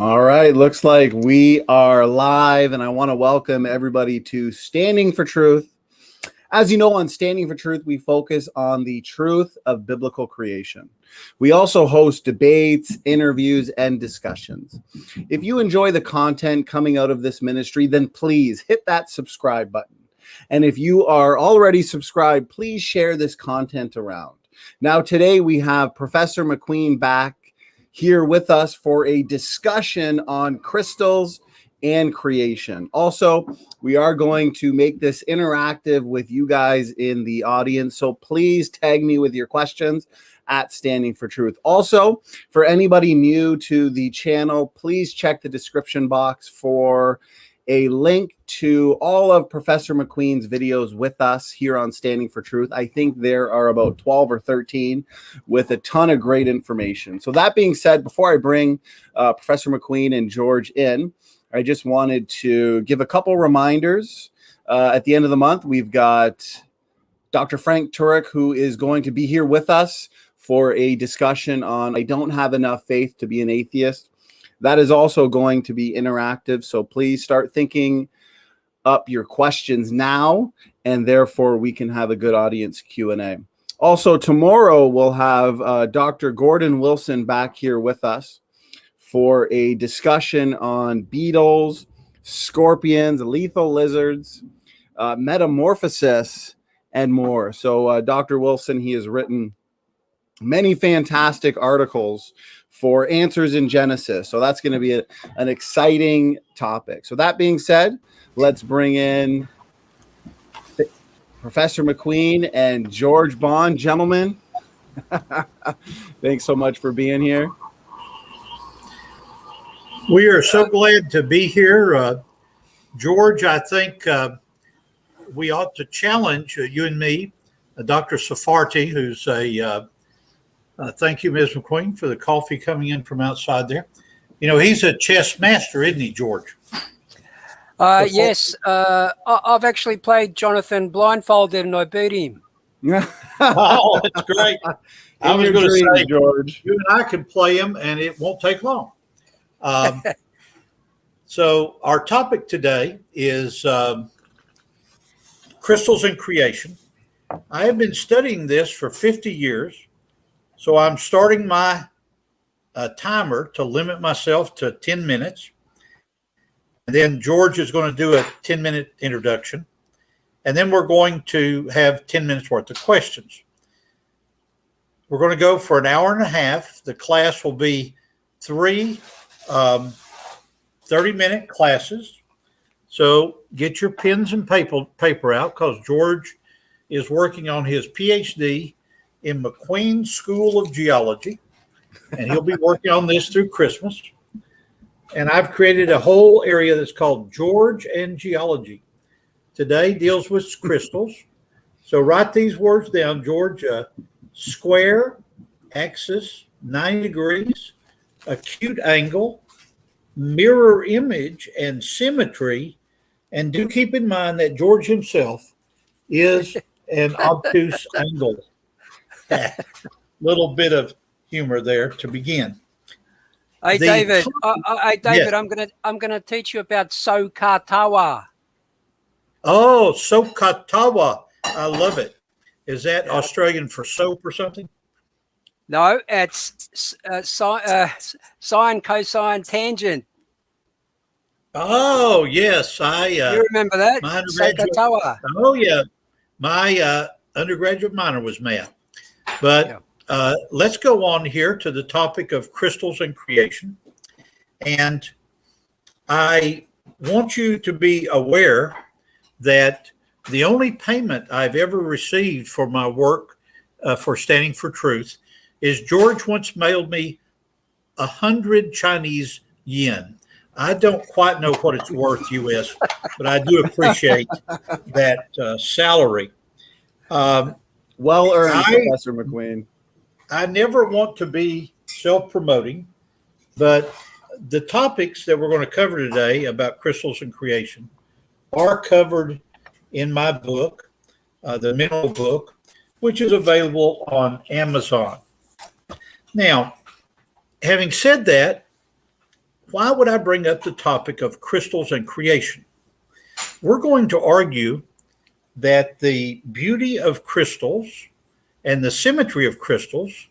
All right, looks like we are live, and I want to welcome everybody to Standing for Truth. As you know, on Standing for Truth, we focus on the truth of biblical creation. We also host debates, interviews, and discussions. If you enjoy the content coming out of this ministry, then please hit that subscribe button. And if you are already subscribed, please share this content around. Now, today we have Professor McQueen back here with us for a discussion on crystals and creation. Also, we are going to make this interactive with you guys in the audience, so please tag me with your questions at Standing for Truth. Also, for anybody new to the channel, please check the description box for a link to all of Professor McQueen's videos with us here on Standing for Truth. I think there are about 12 or 13 with a ton of great information. So that being said, before I bring Professor McQueen and George in, I just wanted to give a couple reminders. At the end of the month, we've got Dr. Frank Turek, who is going to be here with us for a discussion on I Don't Have Enough Faith to Be an Atheist. That is also going to be interactive, so please start thinking up your questions now, and therefore we can have a good audience Q&A. Also, tomorrow we'll have Dr. Gordon Wilson back here with us for a discussion on beetles, scorpions, lethal lizards, metamorphosis, and more. So Dr. Wilson, he has written many fantastic articles for Answers in Genesis. So that's going to be an exciting topic. So that being said, let's bring in Professor McQueen and George Bond. Gentlemen, thanks so much for being here. We are so glad to be here. George, I think we ought to challenge you and me, Dr. Safarti, who's a thank you, Ms. McQueen, for the coffee coming in from outside there. You know, he's a chess master, isn't he, George? Yes. I've actually played Jonathan blindfolded and I beat him. Oh, that's great. I was going to say, George, you and I can play him and it won't take long. So our topic today is crystals and creation. I have been studying this for 50 years. So I'm starting my timer to limit myself to 10 minutes. And then George is going to do a 10-minute introduction. And then we're going to have 10 minutes worth of questions. We're going to go for an hour and a half. The class will be 3 30-minute classes. So get your pens and paper out because George is working on his PhD in McQueen School of Geology, and he'll be working on this through Christmas. And I've created a whole area that's called George and Geology. Today deals with crystals. So write these words down, George. Square, axis, 90 degrees, acute angle, mirror image, and symmetry. And do keep in mind that George himself is an obtuse angle. Little bit of humor there to begin. Hey, David. Yes. I'm gonna teach you about Sokatawa. Oh, Sokatawa. I love it. Is that Australian for soap or something? No, it's sine, cosine, tangent. Oh, yes. You remember that? Sokatawa. Oh, yeah. My undergraduate minor was math. But let's go on here to the topic of crystals and creation. And I want you to be aware that the only payment I've ever received for my work for Standing for Truth is George once mailed me 100 Chinese yen. I don't quite know what it's worth US, but I do appreciate that salary. Well earned, Professor McQueen. I never want to be self-promoting, but the topics that we're going to cover today about crystals and creation are covered in my book, the Mineral book, which is available on Amazon. Now, having said that, why would I bring up the topic of crystals and creation? We're going to argue that the beauty of crystals and the symmetry of crystals,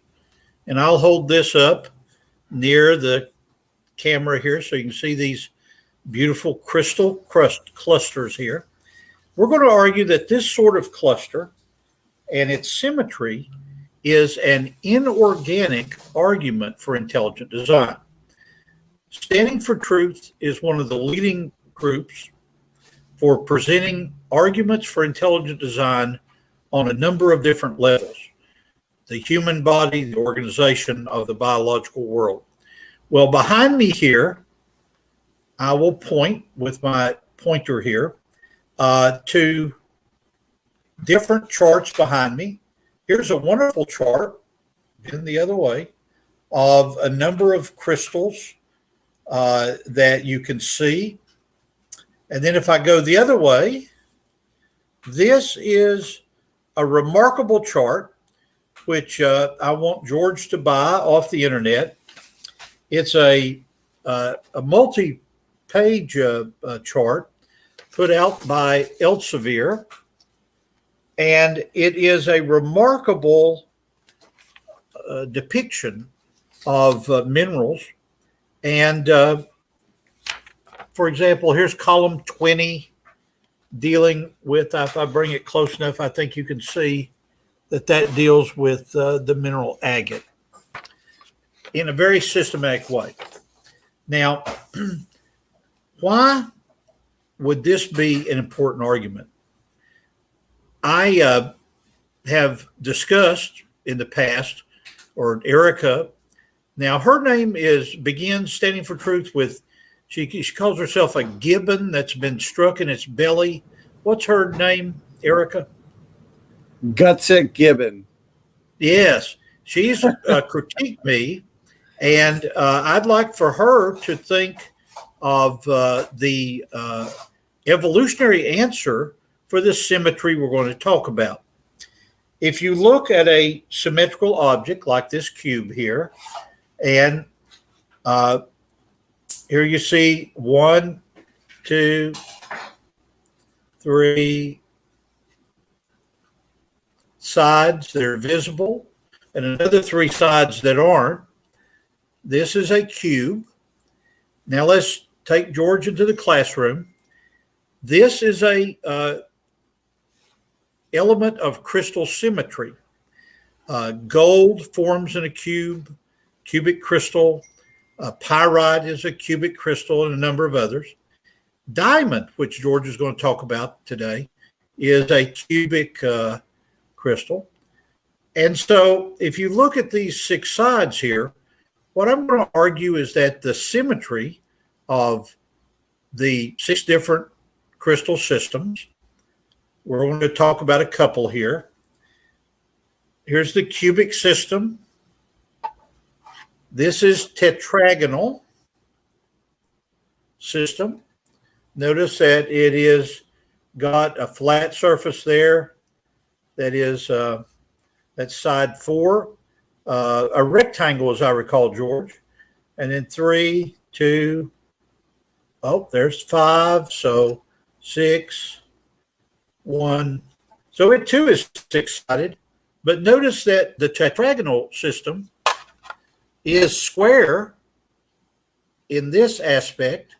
and I'll hold this up near the camera here so you can see these beautiful crystal clusters here. We're going to argue that this sort of cluster and its symmetry is an inorganic argument for intelligent design. Standing for Truth is one of the leading groups for presenting arguments for intelligent design on a number of different levels: the human body, the organization of the biological world. Well, behind me here, I will point with my pointer here to different charts behind me. Here's a wonderful chart, in the other way, of a number of crystals that you can see. And then if I go the other way, this is a remarkable chart, which I want George to buy off the internet. It's a multi-page chart put out by Elsevier, and it is a remarkable depiction of minerals. And for example, here's column 20 dealing with, if I bring it close enough, I think you can see that deals with the mineral agate in a very systematic way. Now, why would this be an important argument? I have discussed in the past, or Erica, now her name begins Standing for Truth with, she calls herself a gibbon that's been struck in its belly. What's her name, Erica? Gutsit Gibbon. Yes, she's critiqued me, and I'd like for her to think of the evolutionary answer for this symmetry we're going to talk about. If you look at a symmetrical object like this cube here, and here you see 1, 2, 3 sides that are visible and another 3 sides that aren't. This is a cube. Now let's take George into the classroom. This is a element of crystal symmetry. Gold forms in a cubic crystal. Pyrite is a cubic crystal, and a number of others. Diamond, which George is going to talk about today, is a cubic crystal. And so if you look at these 6 sides here, what I'm going to argue is that the symmetry of the 6 different crystal systems, we're going to talk about a couple here. Here's the cubic system. This is tetragonal system. Notice that it is got a flat surface there. That is that's side 4. A rectangle, as I recall, George. And then 3, 2, oh, there's 5. So 6, 1. So it too is 6-sided. But notice that the tetragonal system is square in this aspect,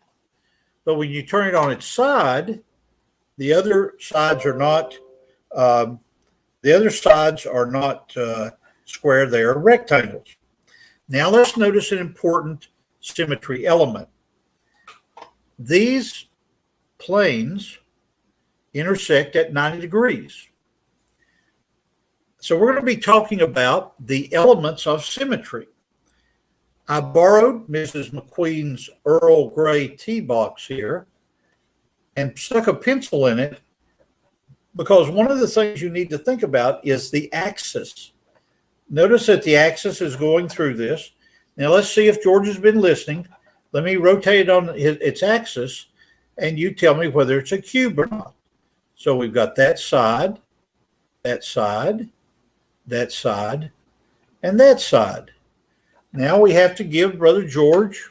but when you turn it on its side, the other sides are not. Square; they are rectangles. Now let's notice an important symmetry element. These planes intersect at 90 degrees. So we're going to be talking about the elements of symmetry. I borrowed Mrs. McQueen's Earl Grey tea box here and stuck a pencil in it because one of the things you need to think about is the axis. Notice that the axis is going through this. Now let's see if George has been listening. Let me rotate it on its axis, and you tell me whether it's a cube or not. So we've got that side, that side, that side, and that side. Now we have to give Brother George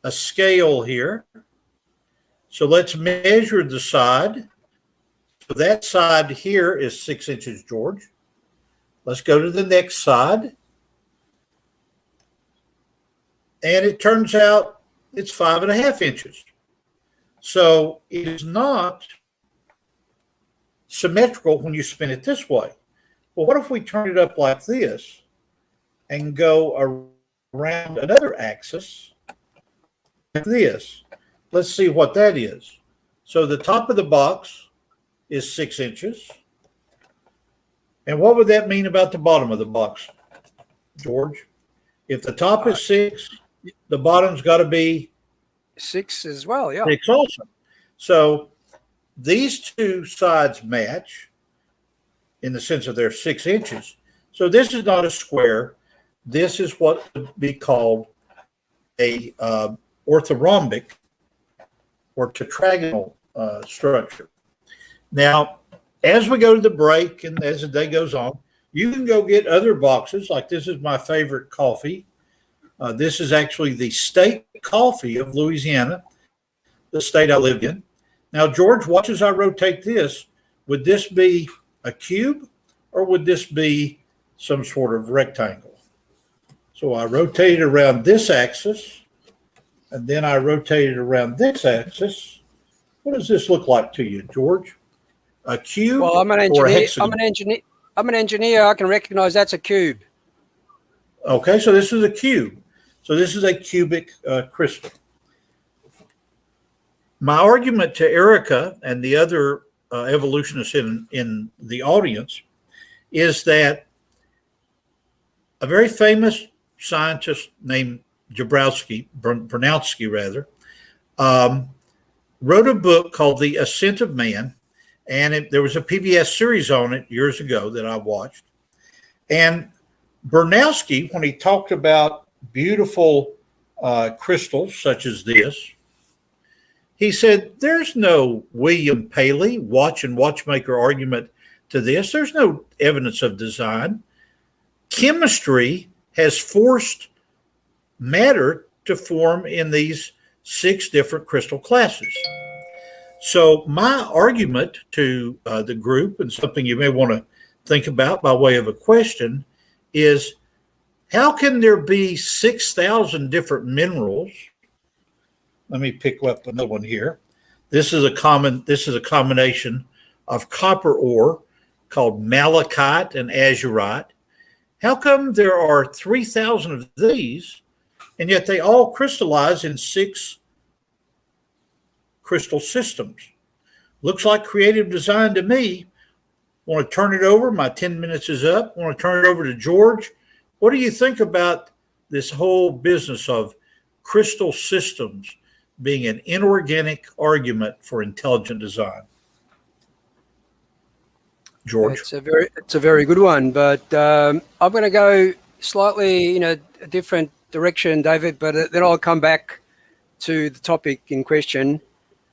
a scale here. So let's measure the side. So that side here is 6 inches, George. Let's go to the next side. And it turns out it's 5.5 inches. So it is not symmetrical when you spin it this way. Well, what if we turn it up like this and go around another axis like this? Let's see what that is. So the top of the box is 6 inches. And what would that mean about the bottom of the box, George? If the top is 6, the bottom's got to be 6 as well, yeah. 6 also. So these two sides match in the sense of they're 6 inches. So this is not a square. This is what would be called a orthorhombic or tetragonal structure. Now, as we go to the break and as the day goes on, you can go get other boxes. Like this is my favorite coffee. This is actually the state coffee of Louisiana, the state I live in. Now, George, watch as I rotate this. Would this be a cube or would this be some sort of rectangle? So I rotate it around this axis and then I rotate it around this axis. What does this look like to you, George? A cube Well, I'm an or a engineer. hexagon? I'm an engineer. I can recognize that's a cube. Okay, so this is a cube. So this is a cubic crystal. My argument to Erica and the other evolutionists in the audience is that a very famous scientist named Bronowski rather, wrote a book called The Ascent of Man, and there was a PBS series on it years ago that I watched. And Bronowski, when he talked about beautiful crystals such as this, he said, there's no William Paley watch and watchmaker argument to this. There's no evidence of design. Chemistry has forced matter to form in these 6 different crystal classes. So my argument to the group, and something you may want to think about by way of a question, is how can there be 6,000 different minerals? Let me pick up another one here. This is a combination of copper ore called malachite and azurite. How come there are 3,000 of these, and yet they all crystallize in 6 crystal systems? Looks like creative design to me. Want to turn it over? My 10 minutes is up. Want to turn it over to George. What do you think about this whole business of crystal systems being an inorganic argument for intelligent design? George. It's a very good one, but I'm going to go slightly in a different direction, David, but then I'll come back to the topic in question.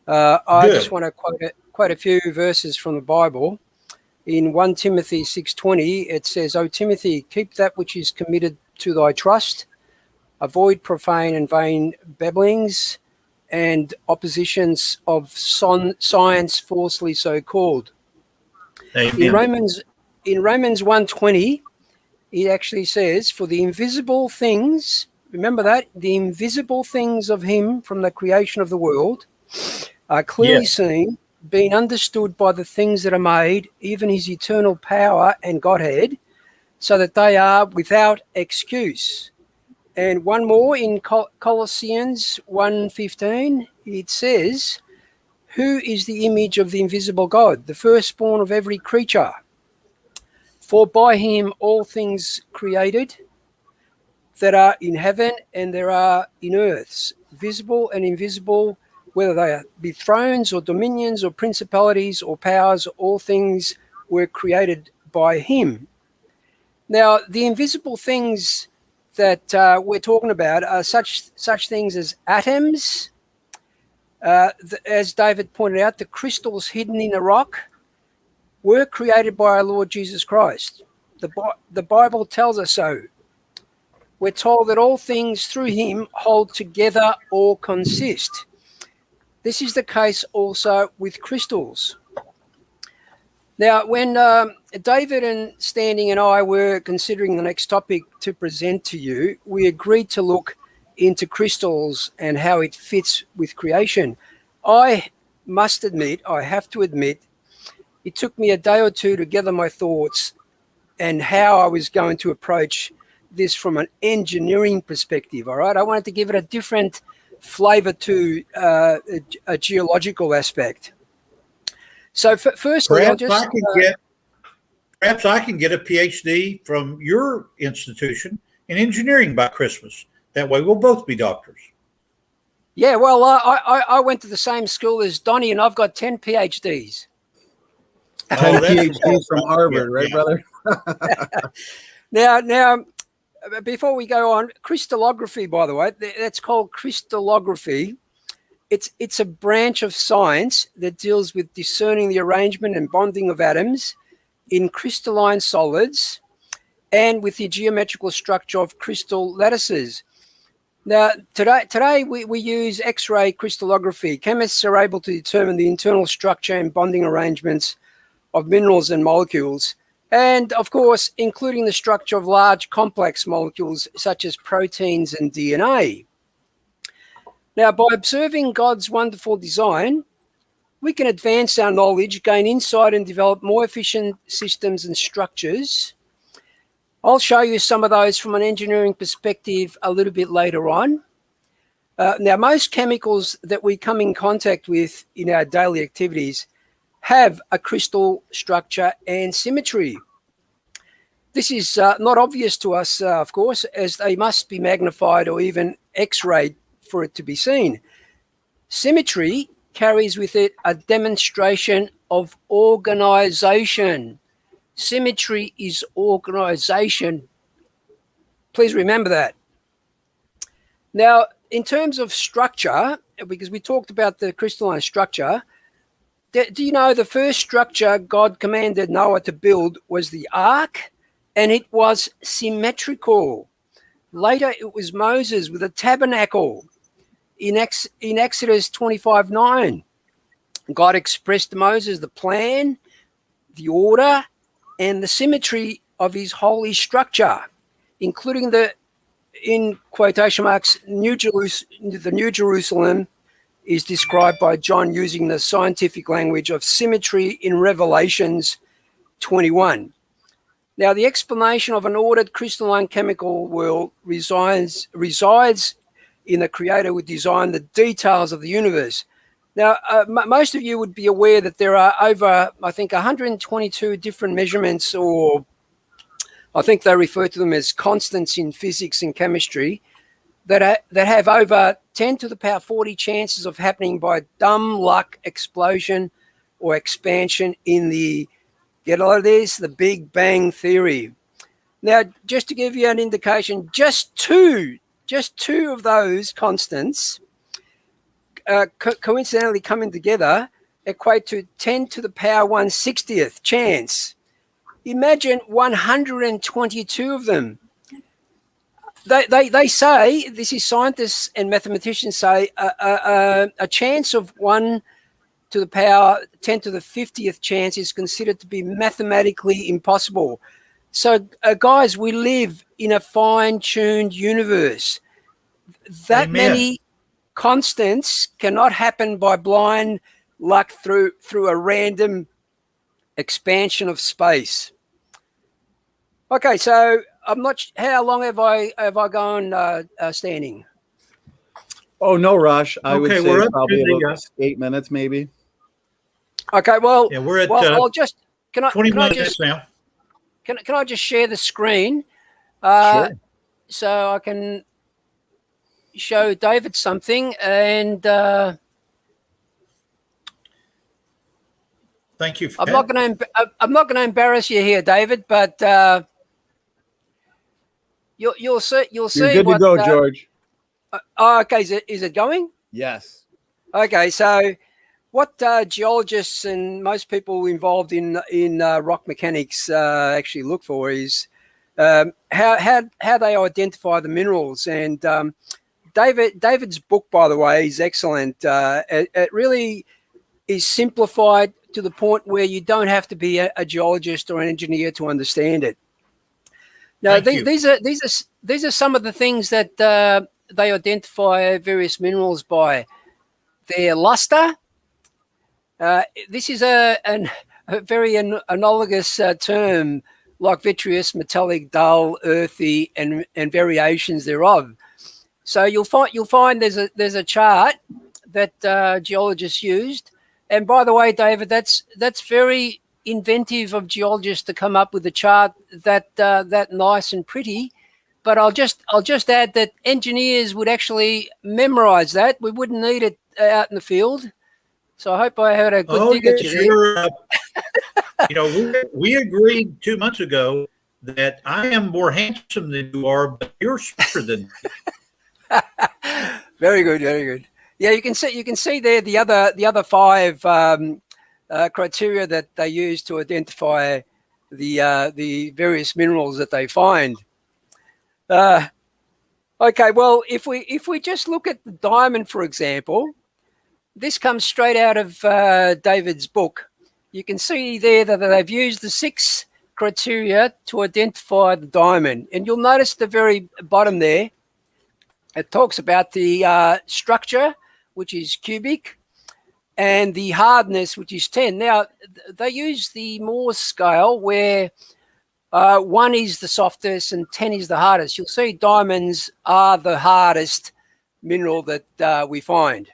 I just want to quote a few verses from the Bible. In 1 Timothy 6:20, it says, "O Timothy, keep that which is committed to thy trust. Avoid profane and vain babblings and oppositions of science falsely so called." Amen. In Romans 1:20, it actually says, "For the invisible things," remember that, "the invisible things of him from the creation of the world are clearly seen, being understood by the things that are made, even his eternal power and Godhead, so that they are without excuse." And one more in Colossians 1:15, it says, "Who is the image of the invisible God, the firstborn of every creature? For by him all things created that are in heaven and there are in earth, visible and invisible, whether they be thrones or dominions or principalities or powers, all things were created by him." Now, the invisible things that we're talking about are such things as atoms. As David pointed out, the crystals hidden in a rock were created by our Lord Jesus Christ. The Bible tells us so. we're told that all things through him hold together or consist. This is the case also with crystals. Now, when David and Standing and I were considering the next topic to present to you, we agreed to look into crystals and how it fits with creation. I have to admit, it took me a day or two to gather my thoughts and how I was going to approach this from an engineering perspective, all right? I wanted to give it a different flavor to a geological aspect. So firstly, perhaps I can get a PhD from your institution in engineering by Christmas. That way we'll both be doctors. Yeah, well, I went to the same school as Donnie, and I've got 10 PhDs. 10 PhDs from Harvard, right, brother? Now, before we go on, crystallography, by the way, that's called crystallography. It's a branch of science that deals with discerning the arrangement and bonding of atoms in crystalline solids and with the geometrical structure of crystal lattices. Now, today we use X-ray crystallography. Chemists are able to determine the internal structure and bonding arrangements of minerals and molecules, and of course, including the structure of large complex molecules such as proteins and DNA. Now, by observing God's wonderful design, we can advance our knowledge, gain insight, and develop more efficient systems and structures. I'll show you some of those from an engineering perspective a little bit later on. Now, most chemicals that we come in contact with in our daily activities have a crystal structure and symmetry. This is not obvious to us, of course, as they must be magnified or even X-rayed for it to be seen. Symmetry carries with it a demonstration of organization. Symmetry is organization. Please remember that. Now, in terms of structure, because we talked about the crystalline structure, do you know the first structure God commanded Noah to build was the ark, and it was symmetrical. Later, it was Moses with a tabernacle. In Exodus 25:9, God expressed to Moses the plan, the order, and the symmetry of his holy structure, including the, in quotation marks, the New Jerusalem is described by John using the scientific language of symmetry in Revelations 21. Now, the explanation of an ordered crystalline chemical world resides in the Creator who designed the details of the universe. Now, most of you would be aware that there are over, I think, 122 different measurements, or I think they refer to them as constants in physics and chemistry, that have over 10 to the power 40 chances of happening by dumb luck explosion or expansion in the, get a lot of this, the Big Bang Theory. Now, just to give you an indication, just two of those constants coincidentally coming together equate to 10 to the power 1/60th chance. Imagine 122 of them. They say, this is scientists and mathematicians say, a chance of 1 to the power 10 to the 50th chance is considered to be mathematically impossible. So, guys, we live in a fine-tuned universe. That Amen. many constants cannot happen by blind luck through a random expansion of space. Okay, so I'm not. How long have I gone standing? Oh, no rush. I would Okay, say we're up probably to about 8 minutes, maybe. Okay, well, Yeah, we're at I'll just 20 minutes now. Can I just share the screen, Sure. so I can show David something, and Thank you. I'm not going to embarrass you here, David, but you'll see. You're good to go, George. Okay, is it going? Yes. Okay, so what geologists and most people involved in rock mechanics actually look for is how they identify the minerals. And David's book, by the way, is excellent. It really is simplified to the point where you don't have to be a geologist or an engineer to understand it. Now, these are some of the things that they identify various minerals by. Their luster. This is a very analogous term, like vitreous, metallic, dull, earthy, and variations thereof. So you'll find there's a chart that geologists used. And by the way, David, that's very inventive of geologists to come up with a chart that nice and pretty. But I'll just add that engineers would actually memorize that. We wouldn't need it out in the field. So I hope I had a good dig at you there. We agreed 2 months ago that I am more handsome than you are, but you're smarter than me. Very good, very good. Yeah, you can see there the other 5 criteria that they use to identify the various minerals that they find. Okay, well, if we just look at the diamond, for example, this comes straight out of David's book. You can see there that they've used the 6 criteria to identify the diamond, and you'll notice at the very bottom there, it talks about the structure, which is cubic, and the hardness, which is 10. Now, they use the Morse scale where 1 is the softest and 10 is the hardest. You'll see diamonds are the hardest mineral that we find.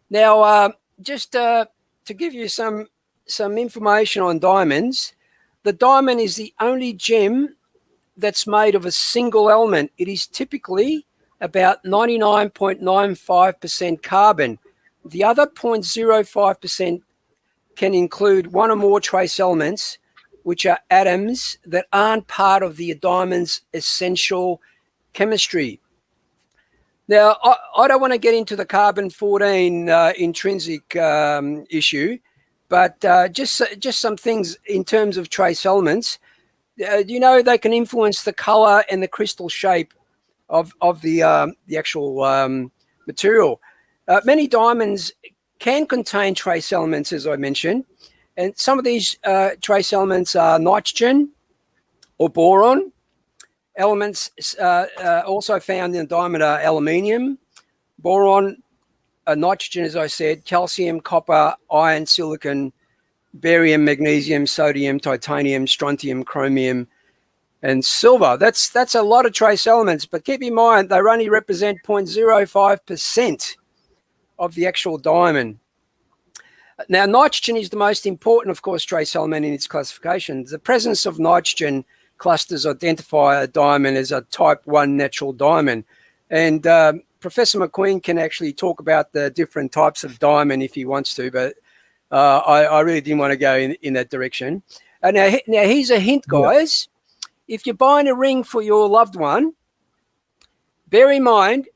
Now, just to give you some information on diamonds, the diamond is the only gem that's made of a single element. It is typically about 99.95% carbon. The other 0.05% can include 1 or more trace elements, which are atoms that aren't part of the diamond's essential chemistry. Now, I don't want to get into the carbon-14 intrinsic issue, but just some things in terms of trace elements. They can influence the color and the crystal shape of the actual material. Many diamonds can contain trace elements, as I mentioned, and some of these trace elements are nitrogen or boron. Elements also found in the diamond are aluminium, boron, nitrogen, as I said, calcium, copper, iron, silicon, barium, magnesium, sodium, titanium, strontium, chromium, and silver. That's a lot of trace elements, but keep in mind they only represent 0.05% of the actual diamond. Now, nitrogen is the most important, of course, trace element in its classification. The presence of nitrogen clusters identify a diamond as a type 1 natural diamond. And Professor McQueen can actually talk about the different types of diamond if he wants to, but I really didn't want to go in that direction. Now, here's a hint, guys. If you're buying a ring for your loved one, bear in mind,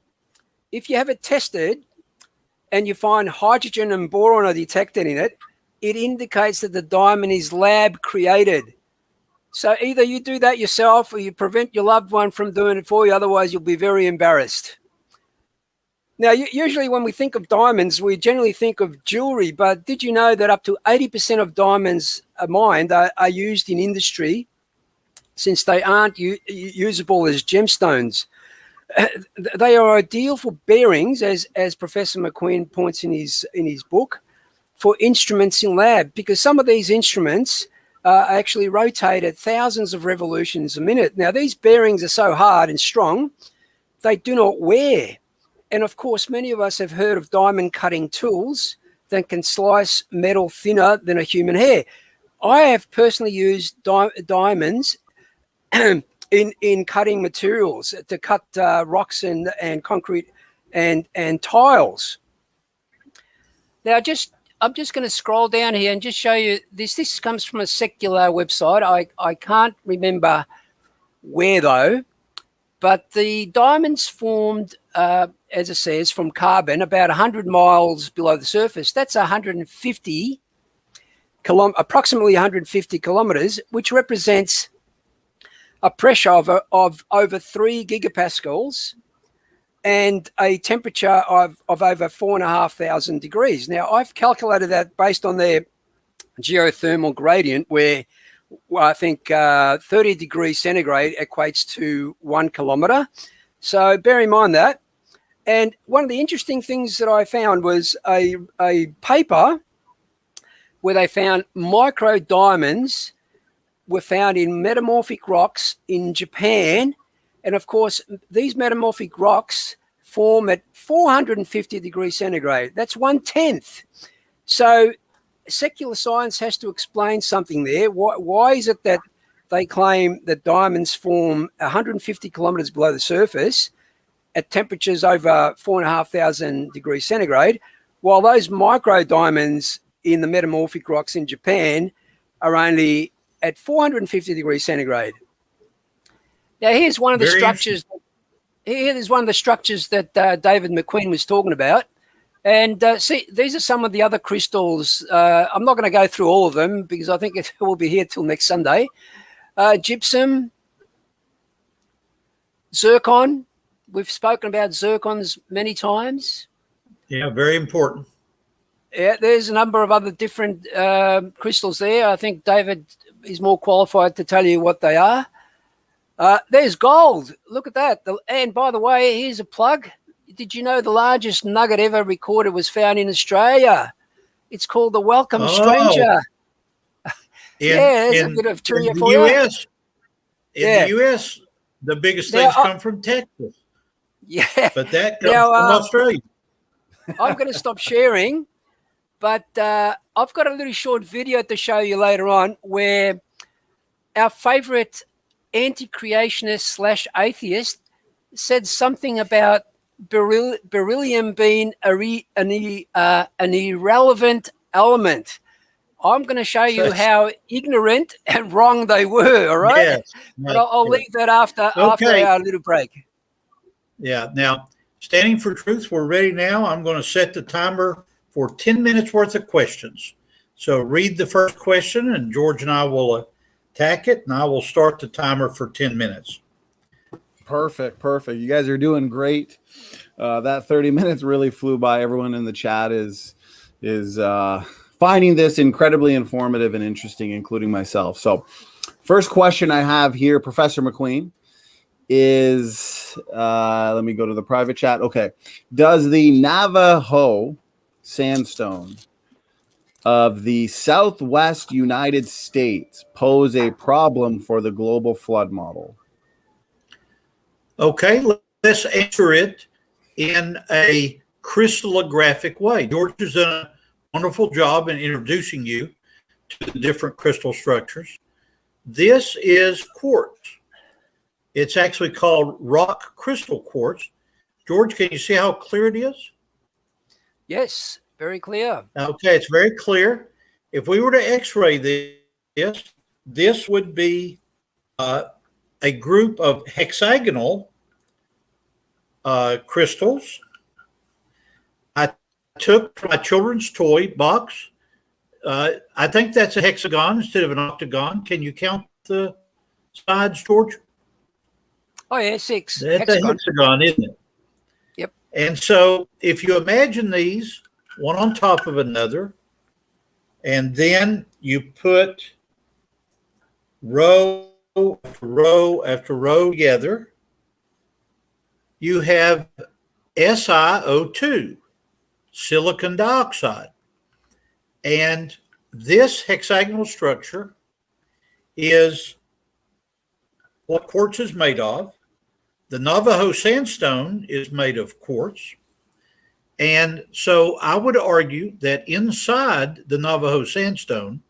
if you have it tested and you find hydrogen and boron are detected in it, it indicates that the diamond is lab created. So either you do that yourself or you prevent your loved one from doing it for you. Otherwise, you'll be very embarrassed. Now, usually when we think of diamonds, we generally think of jewelry. But did you know that up to 80% of diamonds mined are used in industry, since they aren't usable as gemstones? They are ideal for bearings, as Professor McQueen points in his book, for instruments in lab, because some of these instruments actually rotate at thousands of revolutions a minute. Now, these bearings are so hard and strong, they do not wear. And of course, many of us have heard of diamond cutting tools that can slice metal thinner than a human hair. I have personally used diamonds in cutting materials to cut rocks and concrete and tiles. Now, I'm just going to scroll down here and just show you this. This comes from a secular website. I can't remember where though, but the diamonds formed, as it says, from carbon about 100 miles below the surface. That's approximately 150 kilometers, which represents a pressure of over 3 gigapascals and a temperature of over 4,500 degrees. Now, I've calculated that based on their geothermal gradient, where I think 30 degrees centigrade equates to 1 kilometer. So bear in mind that. And one of the interesting things that I found was a paper where they found micro diamonds were found in metamorphic rocks in Japan. And of course, these metamorphic rocks form at 450 degrees centigrade. That's 1/10. So secular science has to explain something there. Why is it that they claim that diamonds form 150 kilometers below the surface at temperatures over 4,500 degrees centigrade, while those micro diamonds in the metamorphic rocks in Japan are only at 450 degrees centigrade? Now, here's one of the structures. Here's one of the structures that David McQueen was talking about. And see, these are some of the other crystals. I'm not going to go through all of them because I think it will be here till next Sunday. Gypsum, zircon. We've spoken about zircons many times. Yeah, very important. Yeah, there's a number of other different crystals there. I think David is more qualified to tell you what they are. There's gold. Look at that. And by the way, here's a plug. Did you know the largest nugget ever recorded was found in Australia? It's called the Welcome Stranger. There's a bit of trivia for you. In the US, the biggest things come from Texas. Yeah. But that comes from Australia. I'm going to stop sharing, but I've got a little short video to show you later on where our favorite anti-creationist / atheist said something about beryllium being an irrelevant element. I'm going to show you how ignorant and wrong they were, all right? Yes, but I'll leave that after our little break. Yeah. Now, Standing for Truth, we're ready now. I'm going to set the timer for 10 minutes worth of questions. So read the first question, and George and I will attack it, and I will start the timer for 10 minutes. Perfect. You guys are doing great. That 30 minutes really flew by. Everyone in the chat is finding this incredibly informative and interesting, including myself. So first question I have here, Professor McQueen, is, let me go to the private chat. Okay. Does the Navajo sandstone of the Southwest United States pose a problem for the global flood model? Okay, let's answer it in a crystallographic way. George has done a wonderful job in introducing you to the different crystal structures. This is quartz. It's actually called rock crystal quartz. George, can you see how clear it is? Yes, very clear. Okay, it's very clear. If we were to x-ray this would be a group of hexagonal crystals. I took my children's toy box. I think that's a hexagon instead of an octagon. Can you count the sides, George? Oh, yeah, 6. That's a hexagon, isn't it? Yep. And so if you imagine these one on top of another, and then you put row after row after row together, you have SiO2, silicon dioxide. And this hexagonal structure is what quartz is made of. The Navajo sandstone is made of quartz. And so I would argue that inside the Navajo sandstone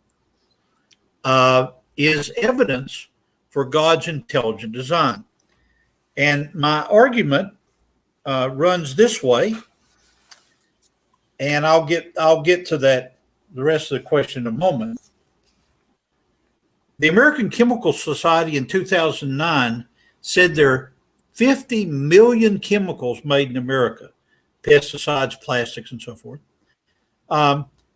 is evidence for God's intelligent design. And my argument runs this way, and I'll get to that, the rest of the question in a moment. The American Chemical Society in 2009 said there are 50 million chemicals made in America, pesticides, plastics, and so forth.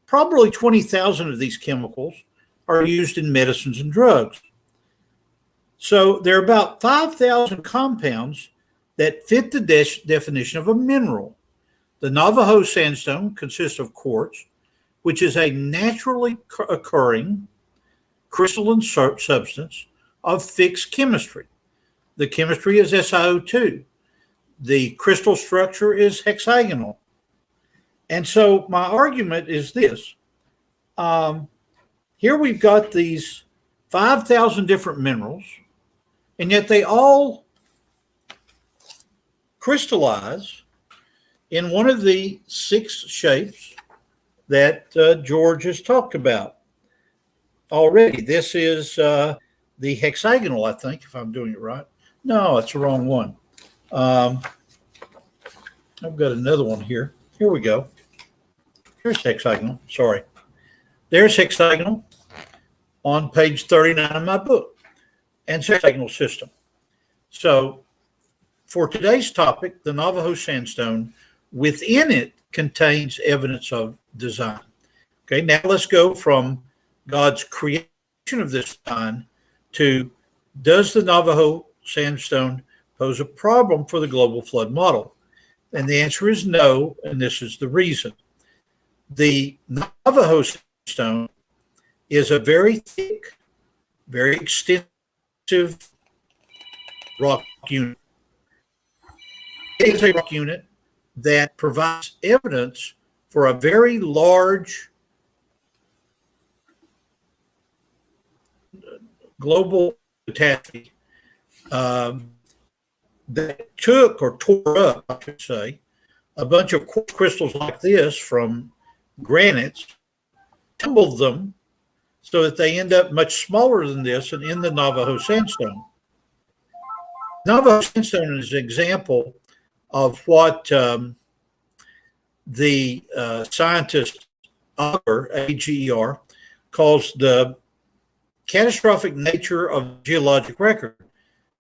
Probably 20,000 of these chemicals are used in medicines and drugs. So there are about 5,000 compounds that fit the definition of a mineral. The Navajo sandstone consists of quartz, which is a naturally occurring crystalline substance of fixed chemistry. The chemistry is SiO2. The crystal structure is hexagonal. And so my argument is this. Here we've got these 5,000 different minerals, and yet they all crystallize in one of the 6 shapes that George has talked about already. This is the hexagonal, I think, if I'm doing it right. No, it's the wrong one. I've got another one here. Here we go. Here's hexagonal. Sorry. There's hexagonal on page 39 of my book, and hexagonal system. So for today's topic, the Navajo sandstone, within it contains evidence of design. Okay, now let's go from God's creation of this design to, does the Navajo sandstone pose a problem for the global flood model? And the answer is no, and this is the reason. The Navajo sandstone is a very thick, very extensive rock unit. It is a rock unit that provides evidence for a very large global catastrophe that took or tore up, I should say, a bunch of quartz crystals like this from granites, tumbled them so that they end up much smaller than this and in the Navajo sandstone. Navajo sandstone is an example of what the scientist Ager, A-G-E-R, calls the catastrophic nature of geologic record.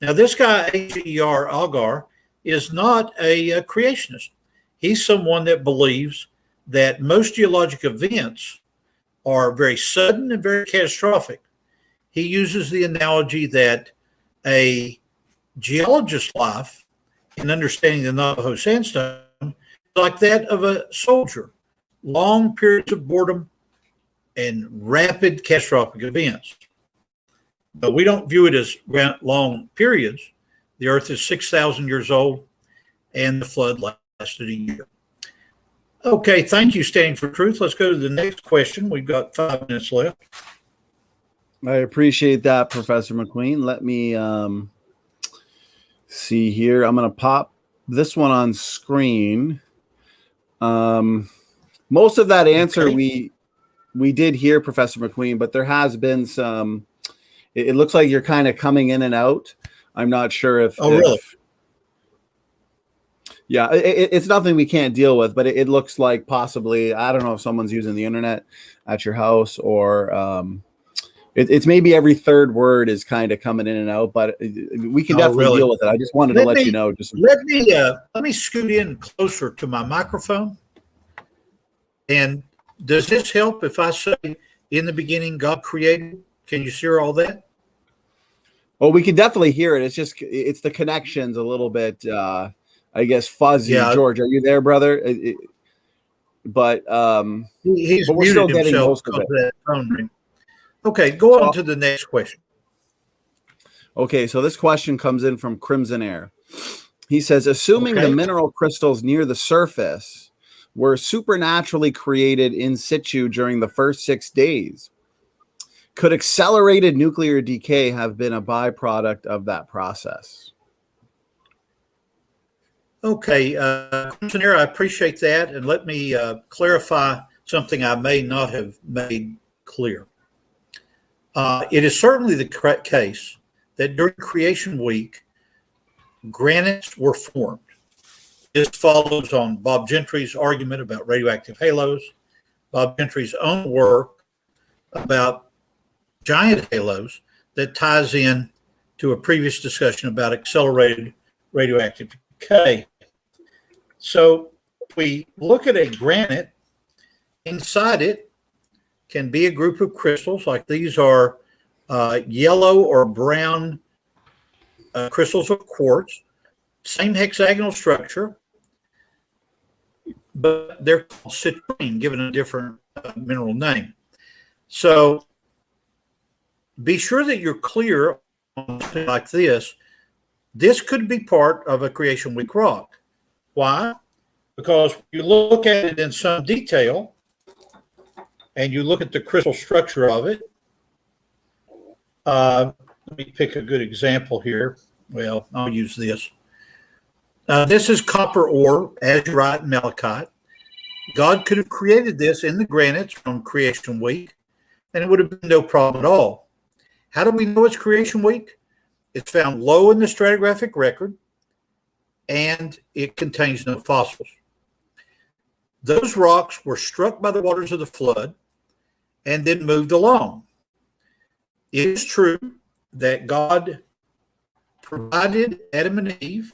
Now, this guy, A-G-E-R, Ager, is not a creationist. He's someone that believes that most geologic events are very sudden and very catastrophic. He uses the analogy that a geologist's life in understanding the Navajo sandstone is like that of a soldier, long periods of boredom and rapid catastrophic events. But we don't view it as long periods. The earth is 6,000 years old and the flood lasted a year. Okay, thank you, Standing for Truth. Let's go to the next question. We've got 5 minutes left. I appreciate that, Professor McQueen. Let me see here. I'm going to pop this one on screen. Most of that answer we did hear, Professor McQueen, but there has been some. It looks like you're kind of coming in and out. I'm not sure if. Oh, really? Yeah, it's nothing we can't deal with, but it looks like possibly, I don't know if someone's using the internet at your house, or it's maybe every third word is kind of coming in and out, but we can definitely deal with it. I just wanted to let you know. Let me scoot in closer to my microphone. And does this help if I say, in the beginning, God created? Can you hear all that? Well, we can definitely hear it. It's the connection's a little bit, I guess, fuzzy. Yeah. George, are you there, brother? He's but we're still getting most of it. Phone ring. Okay, go on to the next question. Okay, so this question comes in from Crimson Air. He says, assuming the mineral crystals near the surface were supernaturally created in situ during the first 6 days, could accelerated nuclear decay have been a byproduct of that process? Okay, Crimson Air, I appreciate that. And let me clarify something I may not have made clear. It is certainly the correct case that during creation week, granites were formed. This follows on Bob Gentry's argument about radioactive halos, Bob Gentry's own work about giant halos that ties in to a previous discussion about accelerated radioactive decay. So if we look at a granite, inside it can be a group of crystals, like these are yellow or brown crystals of quartz, same hexagonal structure, but they're called citrine, given a different mineral name. So be sure that you're clear on something like this. This could be part of a Creation Week rock. Why? Because you look at it in some detail and you look at the crystal structure of it. Let me pick a good example here. Well, I'll use this. This is copper ore, azurite, and malachite. God could have created this in the granites from Creation Week, and it would have been no problem at all. How do we know it's Creation Week? It's found low in the stratigraphic record, and it contains no fossils. Those rocks were struck by the waters of the flood and then moved along. It is true that God provided Adam and Eve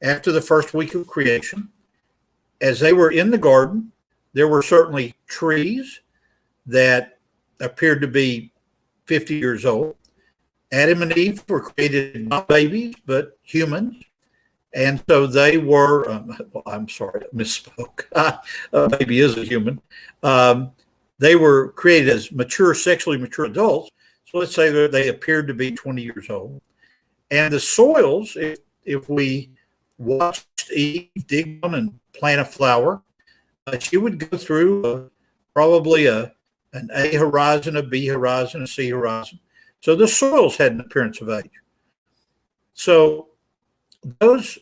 after the first week of creation. As they were in the garden, there were certainly trees that appeared to be 50 years old. Adam and Eve were created not babies, but humans. And so they were, I'm sorry, I misspoke. A baby is a human. They were created as mature, sexually mature adults. So let's say that they appeared to be 20 years old. And the soils, if we watched Eve dig on and plant a flower, she would go through probably an A horizon, a B horizon, a C horizon. So the soils had an appearance of age. So those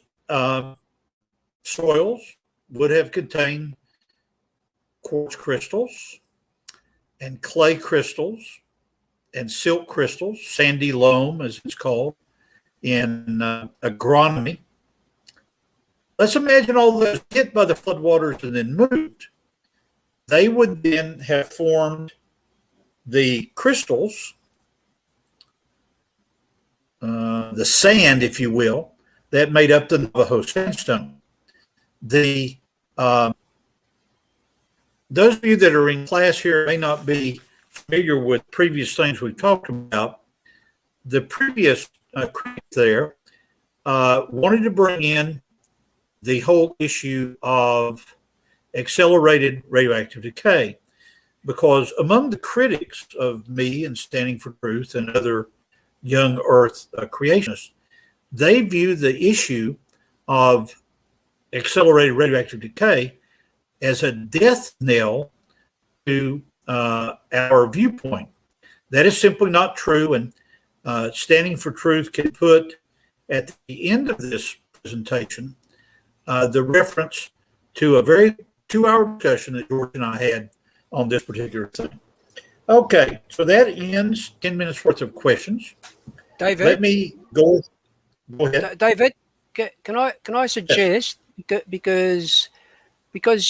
soils would have contained quartz crystals and clay crystals and silk crystals, sandy loam as it's called in agronomy. Let's imagine all those hit by the floodwaters and then moved. They would then have formed the crystals, the sand, if you will, that made up the Navajo sandstone. Those of you that are in class here may not be familiar with previous things we've talked about. The previous critic there wanted to bring in the whole issue of accelerated radioactive decay, because among the critics of me and Standing for Truth and other young Earth creationists, they view the issue of accelerated radioactive decay as a death knell to our viewpoint. That is simply not true, and Standing for Truth can put at the end of this presentation the reference to a very 2-hour discussion that George and I had on this particular thing. Okay, so that ends 10 minutes worth of questions. David, let me go ahead. David, can I suggest, because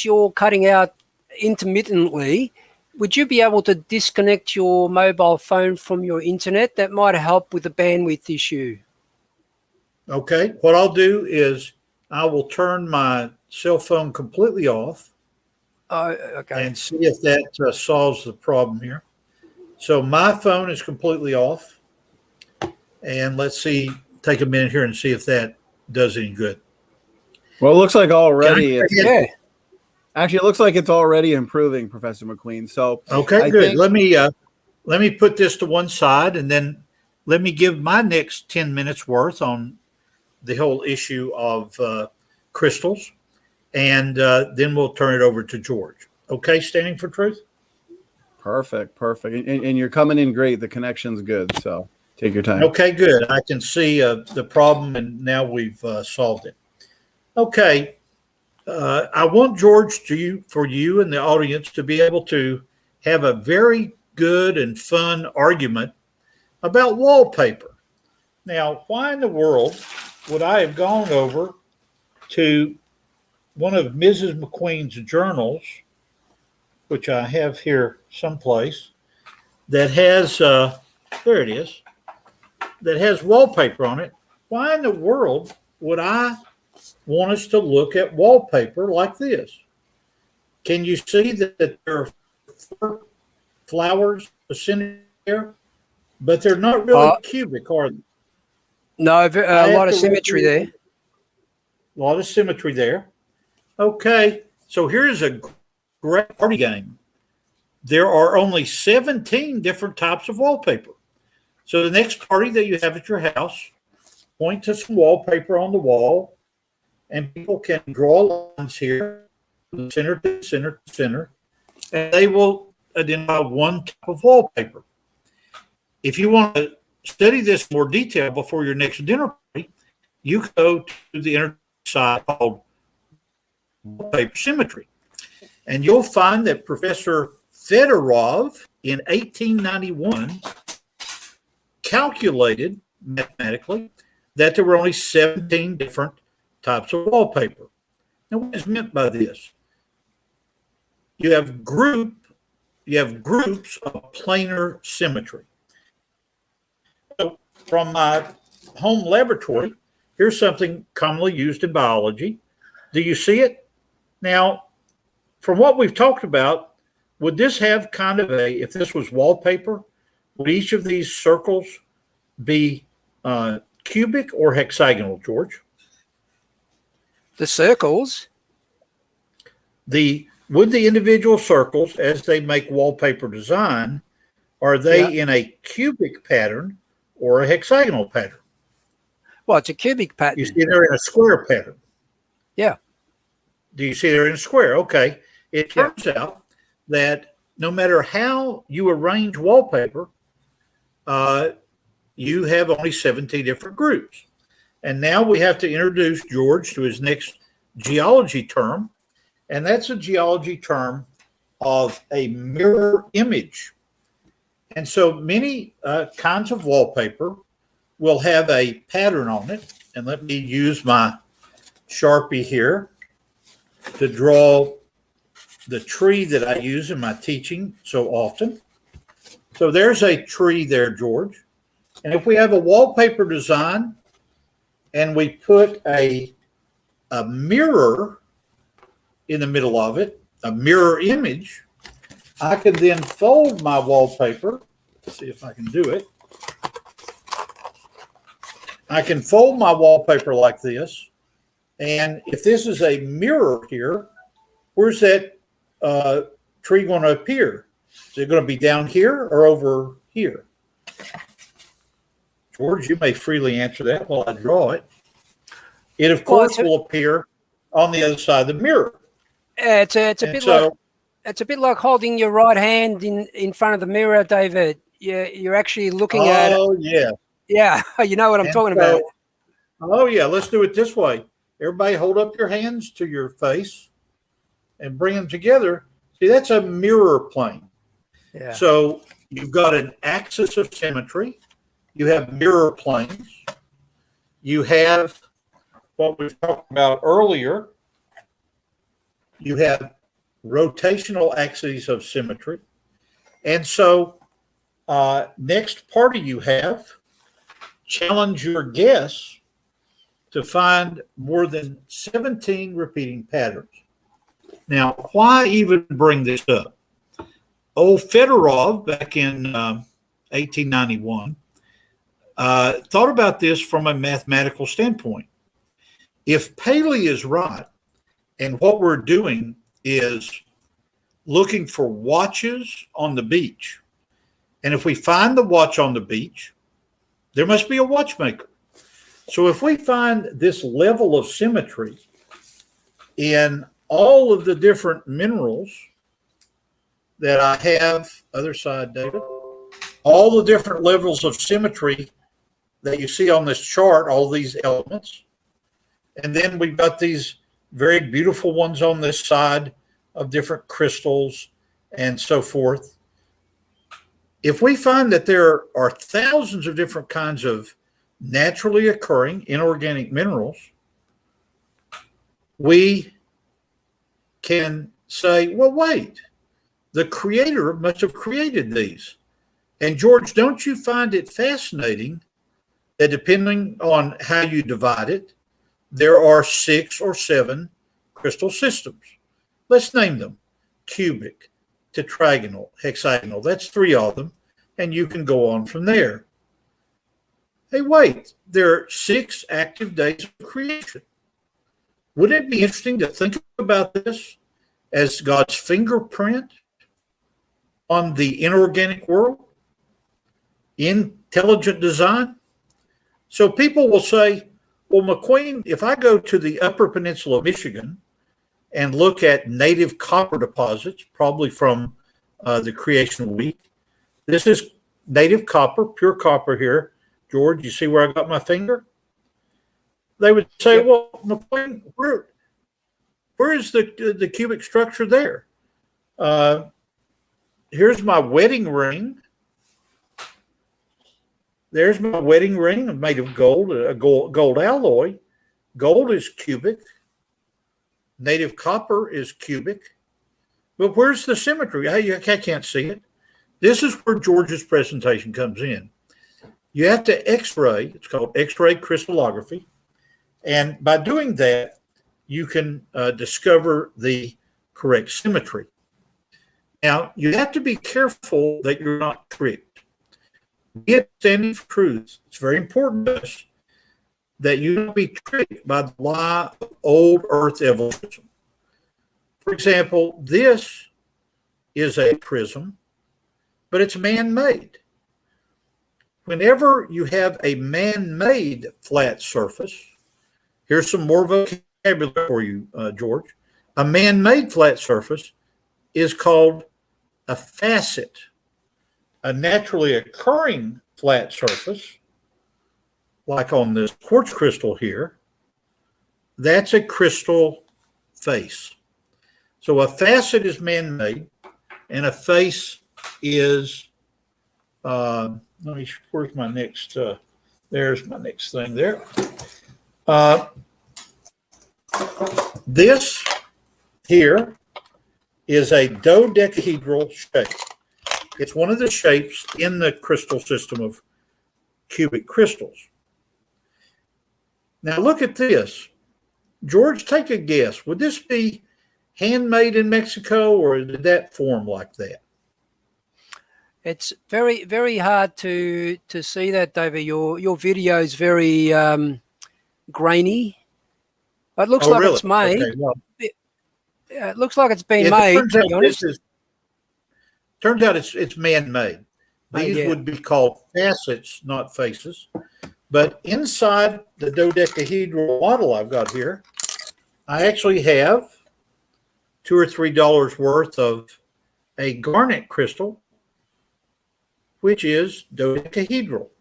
you're cutting out intermittently, would you be able to disconnect your mobile phone from your internet? That might help with the bandwidth issue. Okay, what I'll do is I will turn my cell phone completely off. Okay. And see if that solves the problem here. So my phone is completely off. And let's see, take a minute here and see if that does any good. Well, it looks like already Yeah. Actually, it looks like it's already improving, Professor McQueen. So okay, good. Let me put this to one side, and then let me give my next 10 minutes worth on the whole issue of crystals, and then we'll turn it over to George. Okay, Standing for Truth? Perfect. And you're coming in great. The connection's good, so take your time. Okay, good. I can see the problem, and now we've solved it. Okay. I want George for you and the audience to be able to have a very good and fun argument about wallpaper. Now, why in the world would I have gone over to one of Mrs. McQueen's journals, which I have here someplace, that has, there it is, that has wallpaper on it? Why in the world would I want us to look at wallpaper like this? Can you see that there are 4 flowers ascending there? But they're not really cubic, are they? No, a I have lot of to symmetry there. A lot of symmetry there. Okay, so here's a great party game. There are only 17 different types of wallpaper. So the next party that you have at your house, point to some wallpaper on the wall, and people can draw lines here, from center to center to center, and they will identify one type of wallpaper. If you want to study this in more detail before your next dinner party, you go to the internet site called Wallpaper Symmetry, and you'll find that Professor Fedorov in 1891 calculated mathematically that there were only 17 different types of wallpaper. Now, what is meant by this? You have groups of planar symmetry. So from my home laboratory, here's something commonly used in biology. Do you see it? Now, from what we've talked about, would this have kind of if this was wallpaper, would each of these circles be cubic or hexagonal, George? The circles. Would the individual circles, as they make wallpaper design, are they in a cubic pattern or a hexagonal pattern? Well, it's a cubic pattern. You see they're in a square pattern. Yeah. Do you see they're in a square? Okay. It turns out that no matter how you arrange wallpaper, you have only 17 different groups. And now we have to introduce George to his next geology term, and that's a geology term of a mirror image. And so many kinds of wallpaper will have a pattern on it. And let me use my Sharpie here to draw the tree that I use in my teaching so often. So there's a tree there, George. And if we have a wallpaper design and we put a mirror in the middle of it, a mirror image, I can then fold my wallpaper. Let's see if I can do it. I can fold my wallpaper like this. And if this is a mirror here, where's that tree going to appear? Is it going to be down here or over here? George, you may freely answer that while I draw it. It, of course, will appear on the other side of the mirror. It's a bit like holding your right hand in front of the mirror, David. You're actually looking at it. Oh, yeah. Yeah, you know what I'm talking about. Oh, yeah. Let's do it this way. Everybody hold up your hands to your face and bring them together. See, that's a mirror plane. Yeah. So you've got an axis of symmetry. You have mirror planes. You have what we've talked about earlier. You have rotational axes of symmetry. And so next party you have, challenge your guess to find more than 17 repeating patterns. Now, why even bring this up? Old Fedorov, back in 1891, thought about this from a mathematical standpoint. If Paley is right, and what we're doing is looking for watches on the beach, and if we find the watch on the beach, there must be a watchmaker. So if we find this level of symmetry in all of the different minerals that I have, other side, David, all the different levels of symmetry that you see on this chart, all these elements, and then we've got these very beautiful ones on this side of different crystals and so forth. If we find that there are thousands of different kinds of naturally occurring inorganic minerals, we can say, well, wait, the creator must have created these. And George, don't you find it fascinating that depending on how you divide it, there are 6 or 7 crystal systems? Let's name them: cubic, tetragonal, hexagonal. That's 3 of them, and you can go on from there. Hey, wait, there are 6 active days of creation. Wouldn't it be interesting to think about this as God's fingerprint on the inorganic world? Intelligent design? So people will say, well, McQueen, if I go to the Upper Peninsula of Michigan and look at native copper deposits, probably from the creation week, this is native copper, pure copper here. George, you see where I got my finger? They would say, Yep. well, McQueen, where is the cubic structure there? Here's my wedding ring. There's my wedding ring made of gold, a gold alloy. Gold is cubic. Native copper is cubic. But where's the symmetry? I can't see it. This is where George's presentation comes in. You have to X-ray. It's called X-ray crystallography. And by doing that, you can discover the correct symmetry. Now, you have to be careful that you're not tricked. Get standing for truth. It's very important to us that you don't be tricked by the lie of old earth evolution. For example, this is a prism, but it's man-made. Whenever you have a man-made flat surface, here's some more vocabulary for you, George. A man-made flat surface is called a facet. A naturally occurring flat surface, like on this quartz crystal here, that's a crystal face. So a facet is man-made, and a face is, where's my next, there's my next thing there. This here is a dodecahedral shape. It's one of the shapes in the crystal system of cubic crystals. Now look at this. George, take a guess. Would this be handmade in Mexico, or did that form like that? It's very, very hard to see that, David. Your video is very grainy. It looks like really? it's made. Okay, well, it looks like it's been it made, to be honest. Turns out it's man-made. These yeah. would be called facets, not faces. But inside the dodecahedral model I've got here, I actually have $2 or $3 worth of a garnet crystal, which is dodecahedral.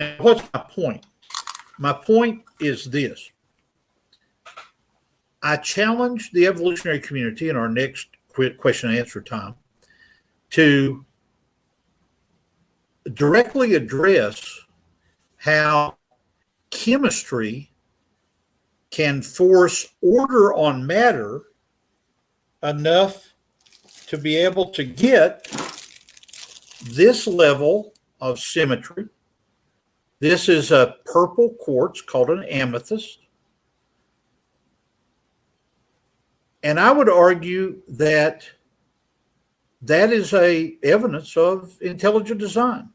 And what's my point? My point is this. I challenge the evolutionary community in our next question and answer time to directly address how chemistry can force order on matter enough to be able to get this level of symmetry. This is a purple quartz called an amethyst. And I would argue that that is a evidence of intelligent design.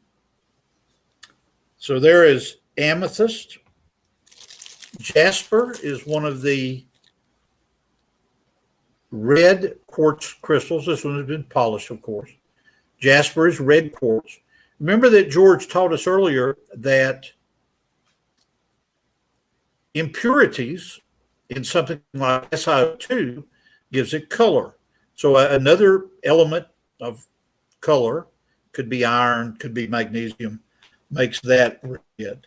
So there is amethyst. Jasper is one of the red quartz crystals. This one has been polished, of course. Jasper is red quartz. Remember that George taught us earlier that impurities in something like SiO2 gives it color. So another element of color, could be iron, could be magnesium, makes that red.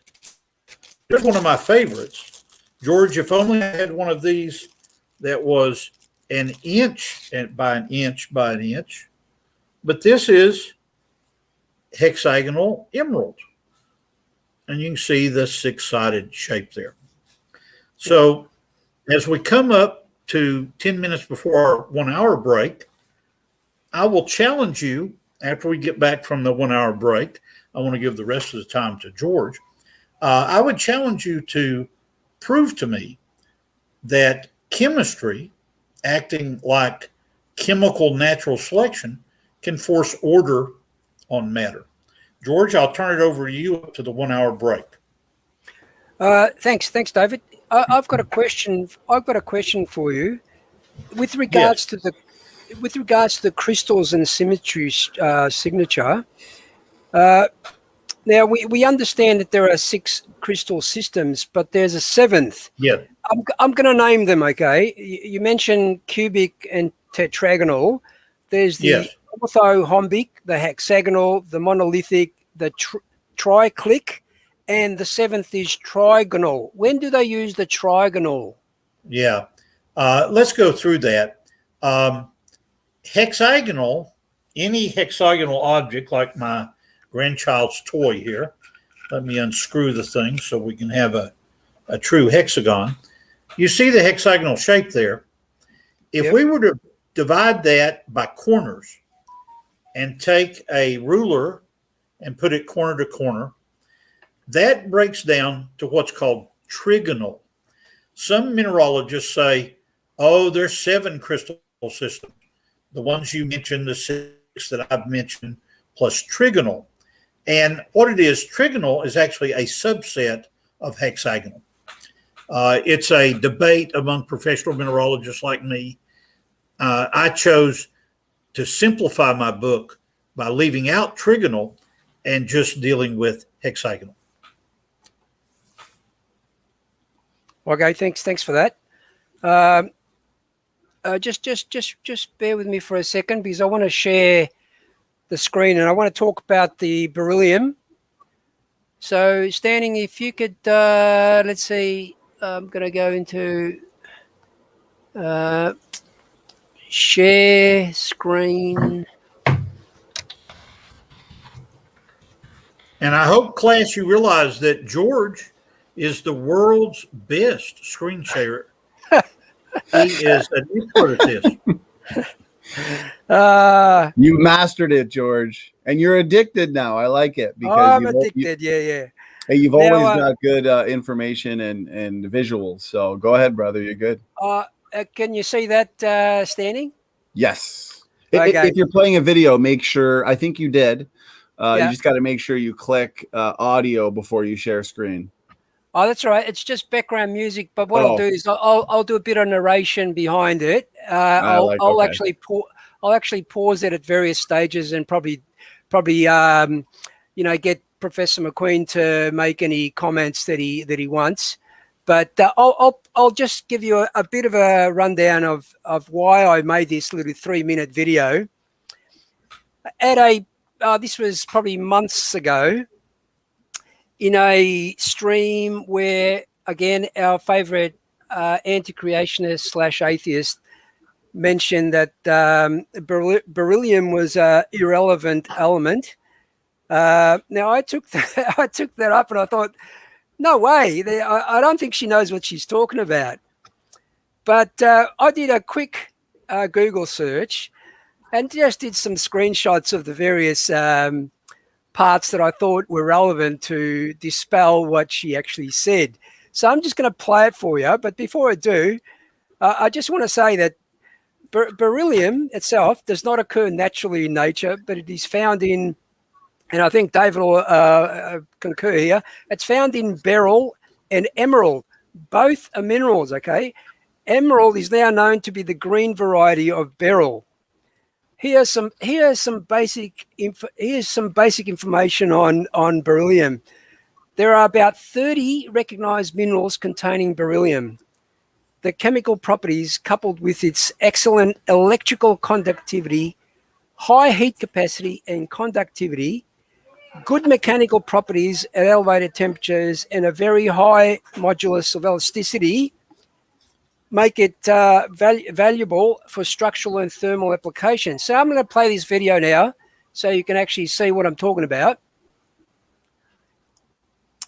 Here's one of my favorites. George, if only I had one of these that was an inch by an inch by an inch, but this is hexagonal emerald. And you can see the 6-sided shape there. So as we come up to 10 minutes before our 1 hour break, I will challenge you after we get back from the 1 hour break. I want to give the rest of the time to George. I would challenge you to prove to me that chemistry, acting like chemical natural selection, can force order on matter. George, I'll turn it over to you up to the 1 hour break. Thanks, David. I've got a question. I've got a question for you with regards Yes. to the crystals and symmetry signature. Now we understand that there are 6 crystal systems, but there's a 7th. Yes. I'm going to name them. Okay, you mentioned cubic and tetragonal. There's the Yes. orthorhombic, the hexagonal, the monolithic, the triclic, and the 7th is trigonal. When do they use the trigonal? Yeah. Let's go through that. Hexagonal, any hexagonal object like my grandchild's toy here. Let me unscrew the thing so we can have a true hexagon. You see the hexagonal shape there. If Yep. we were to divide that by corners and take a ruler and put it corner to corner, that breaks down to what's called trigonal. Some mineralogists say, oh, there's 7 crystal systems. The ones you mentioned, the 6 that I've mentioned, plus trigonal. And what it is, trigonal is actually a subset of hexagonal. It's a debate among professional mineralogists like me. I chose to simplify my book by leaving out trigonal and just dealing with hexagonal. Okay, thanks for that. Just bear with me for a second because I want to share the screen and I want to talk about the beryllium. So, Standing, if you could, let's see, I'm going to go into share screen. And I hope, class, you realize that George is the world's best screen sharer. He is an expert at this. You mastered it, George, and you're addicted now. I like it because I'm addicted. Yeah. you've Now, always got good information and visuals. So go ahead, brother. You're good. Can you see that, Standing? Yes. Okay. If you're playing a video, make sure. I think you did. You Yeah. just got to make sure you click audio before you share screen. Oh, that's right. It's just background music. But what I'll do is I'll do a bit of narration behind it. I'll actually pause it at various stages and probably get Professor McQueen to make any comments that he wants. But I'll just give you a bit of a rundown of why I made this little 3-minute video. This was probably months ago, in a stream where, again, our favorite anti-creationist / atheist mentioned that beryllium was an irrelevant element. Now, I took that up and I thought, no way, I don't think she knows what she's talking about. But I did a quick Google search and just did some screenshots of the various parts that I thought were relevant to dispel what she actually said. So I'm just going to play it for you. But before I do, I just want to say that beryllium itself does not occur naturally in nature, but it is found in, and I think David will concur here, it's found in beryl and emerald. Both are minerals, okay? Emerald is now known to be the green variety of beryl. Here's some basic information on beryllium. There are about 30 recognized minerals containing beryllium. The chemical properties, coupled with its excellent electrical conductivity, high heat capacity and conductivity, good mechanical properties at elevated temperatures, and a very high modulus of elasticity, make it valuable for structural and thermal applications. So I'm going to play this video now so you can actually see what I'm talking about.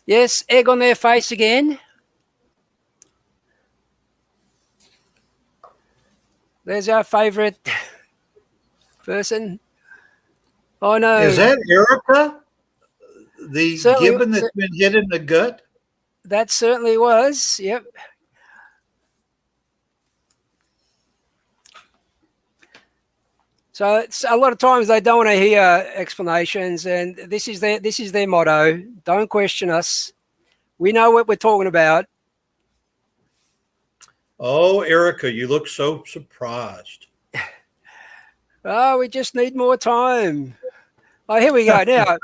Yes, egg on their face again. There's our favorite person. Oh, no. Is that Erica? The gibbon that's been hit in the gut? That certainly was, yep. So it's, a lot of times they don't want to hear explanations, and this is their motto: don't question us, We know what we're talking about. Oh, Erica, you look so surprised. Oh, we just need more time. Oh, here we go. Now,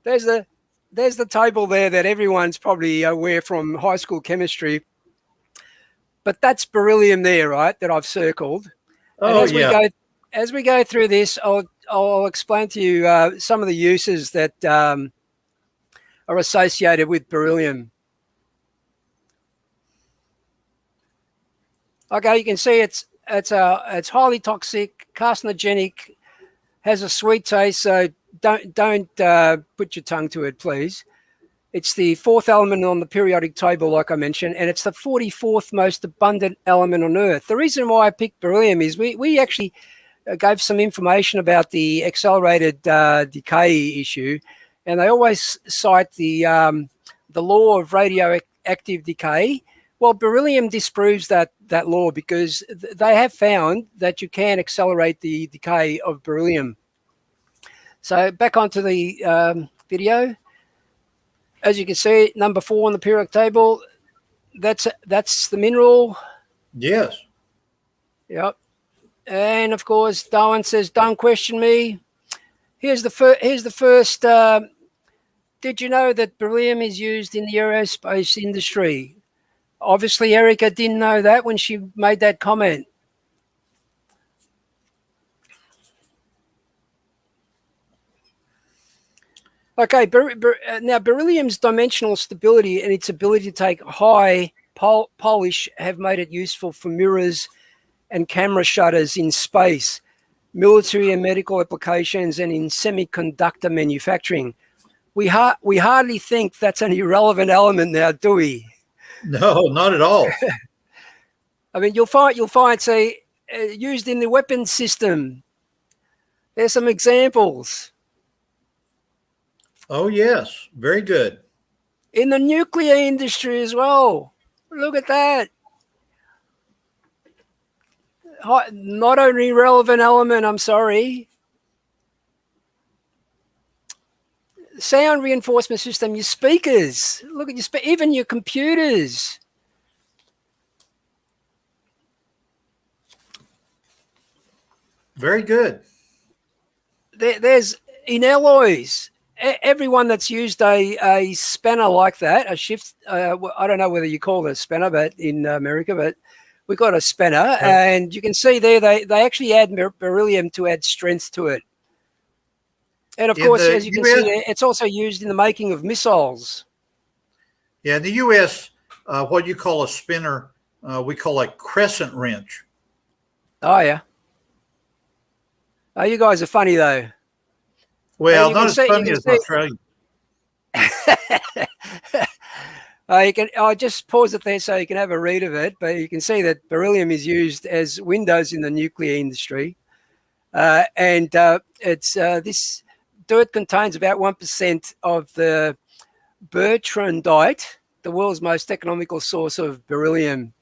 there's the table there that everyone's probably aware from high school chemistry. But that's beryllium there, right? That I've circled. And Oh, yeah. as we go through this, I'll explain to you some of the uses that are associated with beryllium. Okay, you can see it's highly toxic, carcinogenic, has a sweet taste. So don't put your tongue to it, please. It's the fourth element on the periodic table, like I mentioned, and it's the 44th most abundant element on Earth. The reason why I picked beryllium is we actually gave some information about the accelerated decay issue, and they always cite the law of radioactive decay. Well, beryllium disproves that law because they have found that you can accelerate the decay of beryllium. So back onto the video. As you can see, number 4 on the periodic table, that's the mineral. Yes. Yep. And of course, Darwin says, "Don't question me." Here's the first. Did you know that beryllium is used in the aerospace industry? Obviously, Erica didn't know that when she made that comment. Okay, now beryllium's dimensional stability and its ability to take high polish have made it useful for mirrors and camera shutters in space, military and medical applications, and in semiconductor manufacturing. We hardly think that's an irrelevant element now, do we? No, not at all. I mean, you'll find, say, used in the weapons system. There's some examples. Oh, yes. Very good. In the nuclear industry as well. Look at that. Not an irrelevant element, I'm sorry. Sound reinforcement system, your speakers. Look at your even your computers. Very good. There's in alloys. Everyone that's used a spanner like that, a shift, I don't know whether you call it a spanner, but in America, but we got a spanner, and you can see there they actually add beryllium to add strength to it. And of course, as you can see there, it's also used in the making of missiles. Yeah, in the U.S., what you call a spinner, we call a crescent wrench. Oh, yeah. Oh, you guys are funny, though. Well, not as funny as Australia. I'll just pause it there so you can have a read of it. But you can see that beryllium is used as windows in the nuclear industry, and this dirt contains about 1% of the bertrandite, the world's most economical source of beryllium.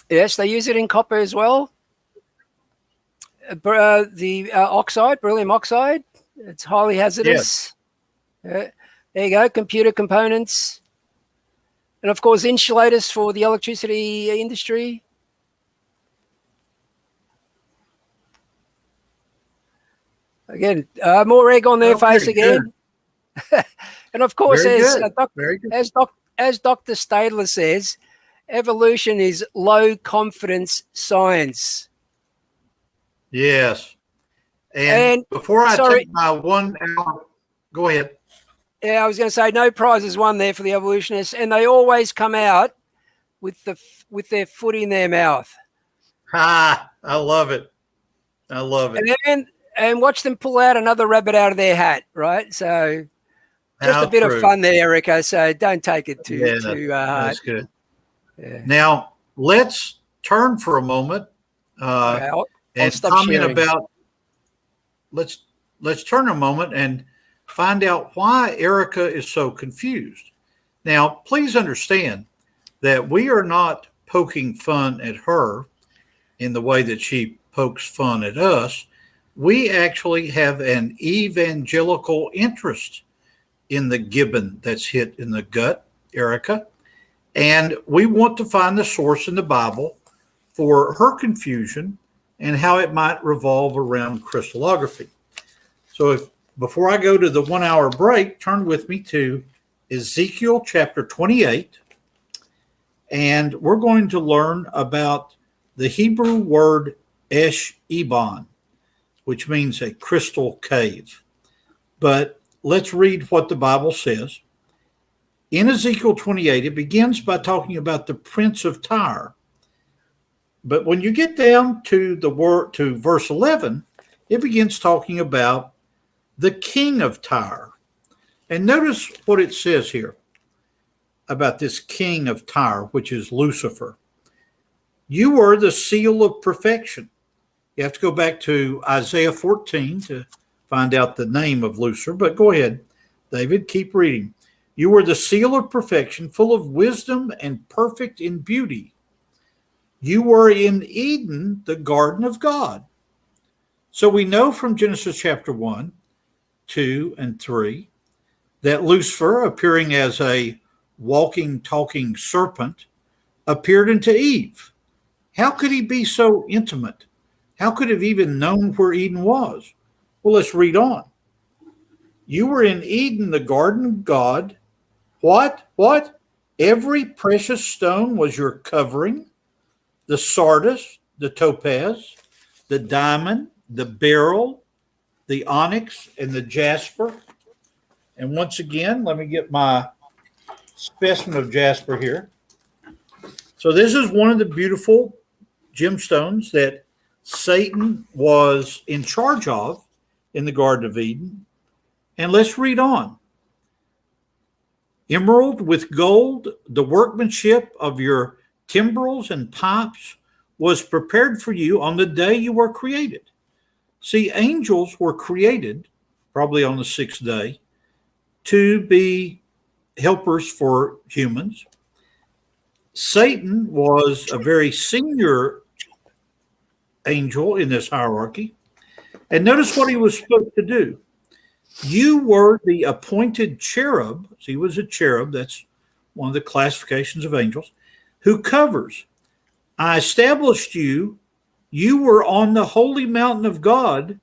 Yes, they use it in copper as well. The oxide, beryllium oxide, it's highly hazardous. Yes. There you go, computer components. And of course, insulators for the electricity industry. Again, more egg on their face again. And of course, as Dr. Stadler says, evolution is low confidence science. Yes. And before I take my 1 hour, go ahead. Yeah, I was going to say no prizes won there for the evolutionists, and they always come out with their foot in their mouth. Ha! I love it. I love it. And watch them pull out another rabbit out of their hat, right? So just a bit of fun there, Erica. So don't take it too hard. That's good. Yeah. Now let's turn for a moment and comment about. Let's turn a moment and find out why Erica is so confused. Now, please understand that we are not poking fun at her in the way that she pokes fun at us. We actually have an evangelical interest in the gibbon that's hit in the gut, Erica. And we want to find the source in the Bible for her confusion and how it might revolve around crystallography. So before I go to the 1 hour break, turn with me to Ezekiel chapter 28. And we're going to learn about the Hebrew word Esh-Ebon, which means a crystal cave. But let's read what the Bible says. In Ezekiel 28, it begins by talking about the prince of Tyre. But when you get down to verse 11, it begins talking about the king of Tyre. And notice what it says here about this king of Tyre, which is Lucifer. You were the seal of perfection. You have to go back to Isaiah 14 to find out the name of Lucifer, but go ahead, David, keep reading. You were the seal of perfection, full of wisdom and perfect in beauty. You were in Eden, the garden of God. So we know from Genesis chapter 1, 2, and 3 that Lucifer, appearing as a walking, talking serpent, appeared unto Eve. How could he be so intimate? How could he have even known where Eden was? Well, let's read on. You were in Eden, the garden of God. What? Every precious stone was your covering. The sardius, the topaz, the diamond, the beryl, the onyx, and the jasper. And once again, let me get my specimen of jasper here. So this is one of the beautiful gemstones that Satan was in charge of in the Garden of Eden. And let's read on. Emerald with gold, the workmanship of your timbrels and pipes was prepared for you on the day you were created. See, angels were created, probably on the sixth day, to be helpers for humans. Satan was a very senior angel in this hierarchy. And notice what he was supposed to do. You were the appointed cherub. So he was a cherub. That's one of the classifications of angels, who covers. I established you. You were on the holy mountain of God.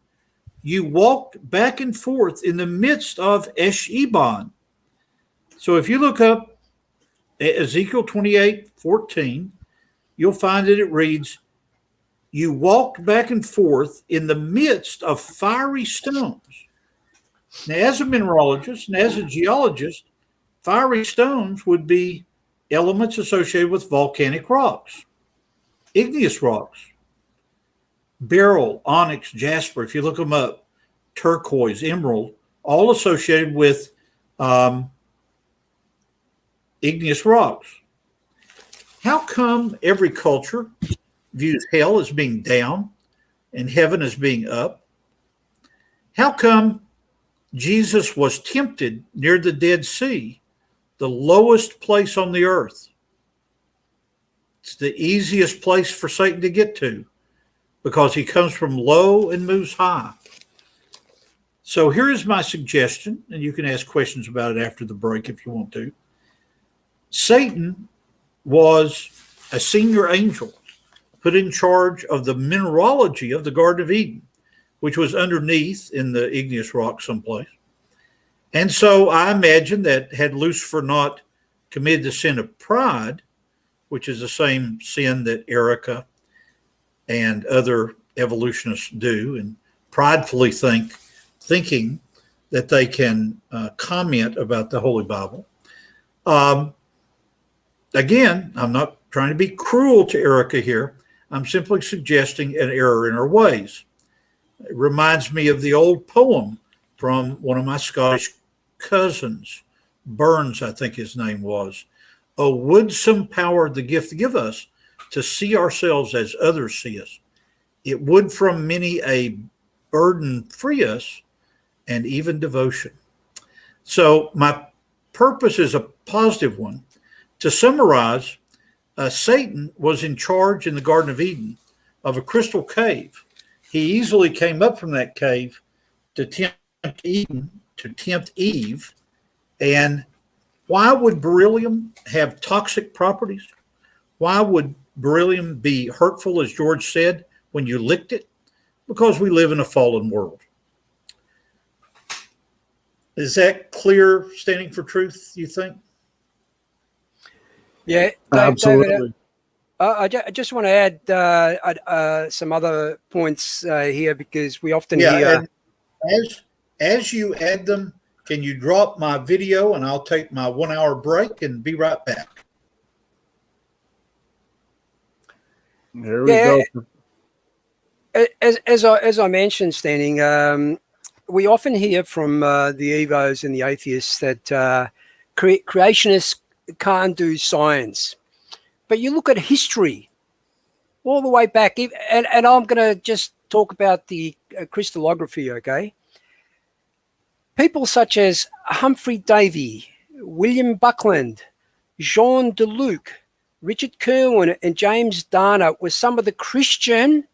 You walked back and forth in the midst of Esh-Ebon. So if you look up Ezekiel 28:14, you'll find that it reads, you walked back and forth in the midst of fiery stones. Now, as a mineralogist and as a geologist, fiery stones would be elements associated with volcanic rocks, igneous rocks, beryl, onyx, jasper, if you look them up, turquoise, emerald, all associated with igneous rocks. How come every culture views hell as being down and heaven as being up? How come Jesus was tempted near the Dead Sea, the lowest place on the earth? It's the easiest place for Satan to get to because he comes from low and moves high. So here is my suggestion, and you can ask questions about it after the break if you want to. Satan was a senior angel put in charge of the mineralogy of the Garden of Eden, which was underneath in the igneous rock someplace. And so I imagine that had Lucifer not committed the sin of pride, which is the same sin that Erica and other evolutionists do, and pridefully thinking that they can comment about the Holy Bible. Again, I'm not trying to be cruel to Erica here. I'm simply suggesting an error in her ways. It reminds me of the old poem from one of my Scottish cousins, Burns, I think his name was. Oh, would some power the gift give us to see ourselves as others see us? It would from many a burden free us, and even devotion. So my purpose is a positive one. To summarize, Satan was in charge in the Garden of Eden of a crystal cave. He easily came up from that cave to tempt Eve, And why would beryllium have toxic properties? Why would beryllium be hurtful, as George said, when you licked it? Because we live in a fallen world. Is that clear, standing for truth, you think? Yeah, Absolutely. David, I just want to add some other points here, because we often hear. And as you add them, can you drop my video and I'll take my 1 hour break and be right back. There we go. As I mentioned, Standing, we often hear from the Evos and the atheists that creationists can't do science. But you look at history all the way back, and I'm going to just talk about the crystallography, okay? People such as Humphrey Davy, William Buckland, Jean de Luc, Richard Kirwan, and James Dana were some of the Christian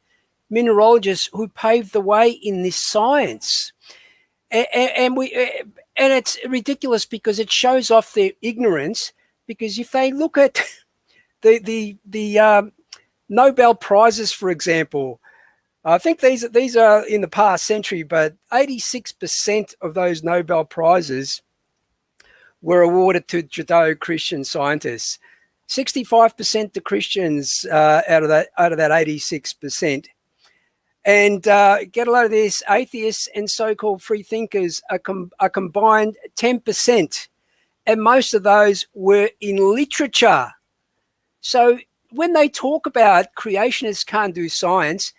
mineralogists who paved the way in this science. And it's ridiculous because it shows off their ignorance. Because if they look at the Nobel Prizes, for example, I think these are in the past century, but 86% of those Nobel Prizes were awarded to Judeo-Christian scientists. 65% to Christians out of that 86%. And get a load of this, atheists and so-called free thinkers are combined 10%. And most of those were in literature. So when they talk about creationists can't do science,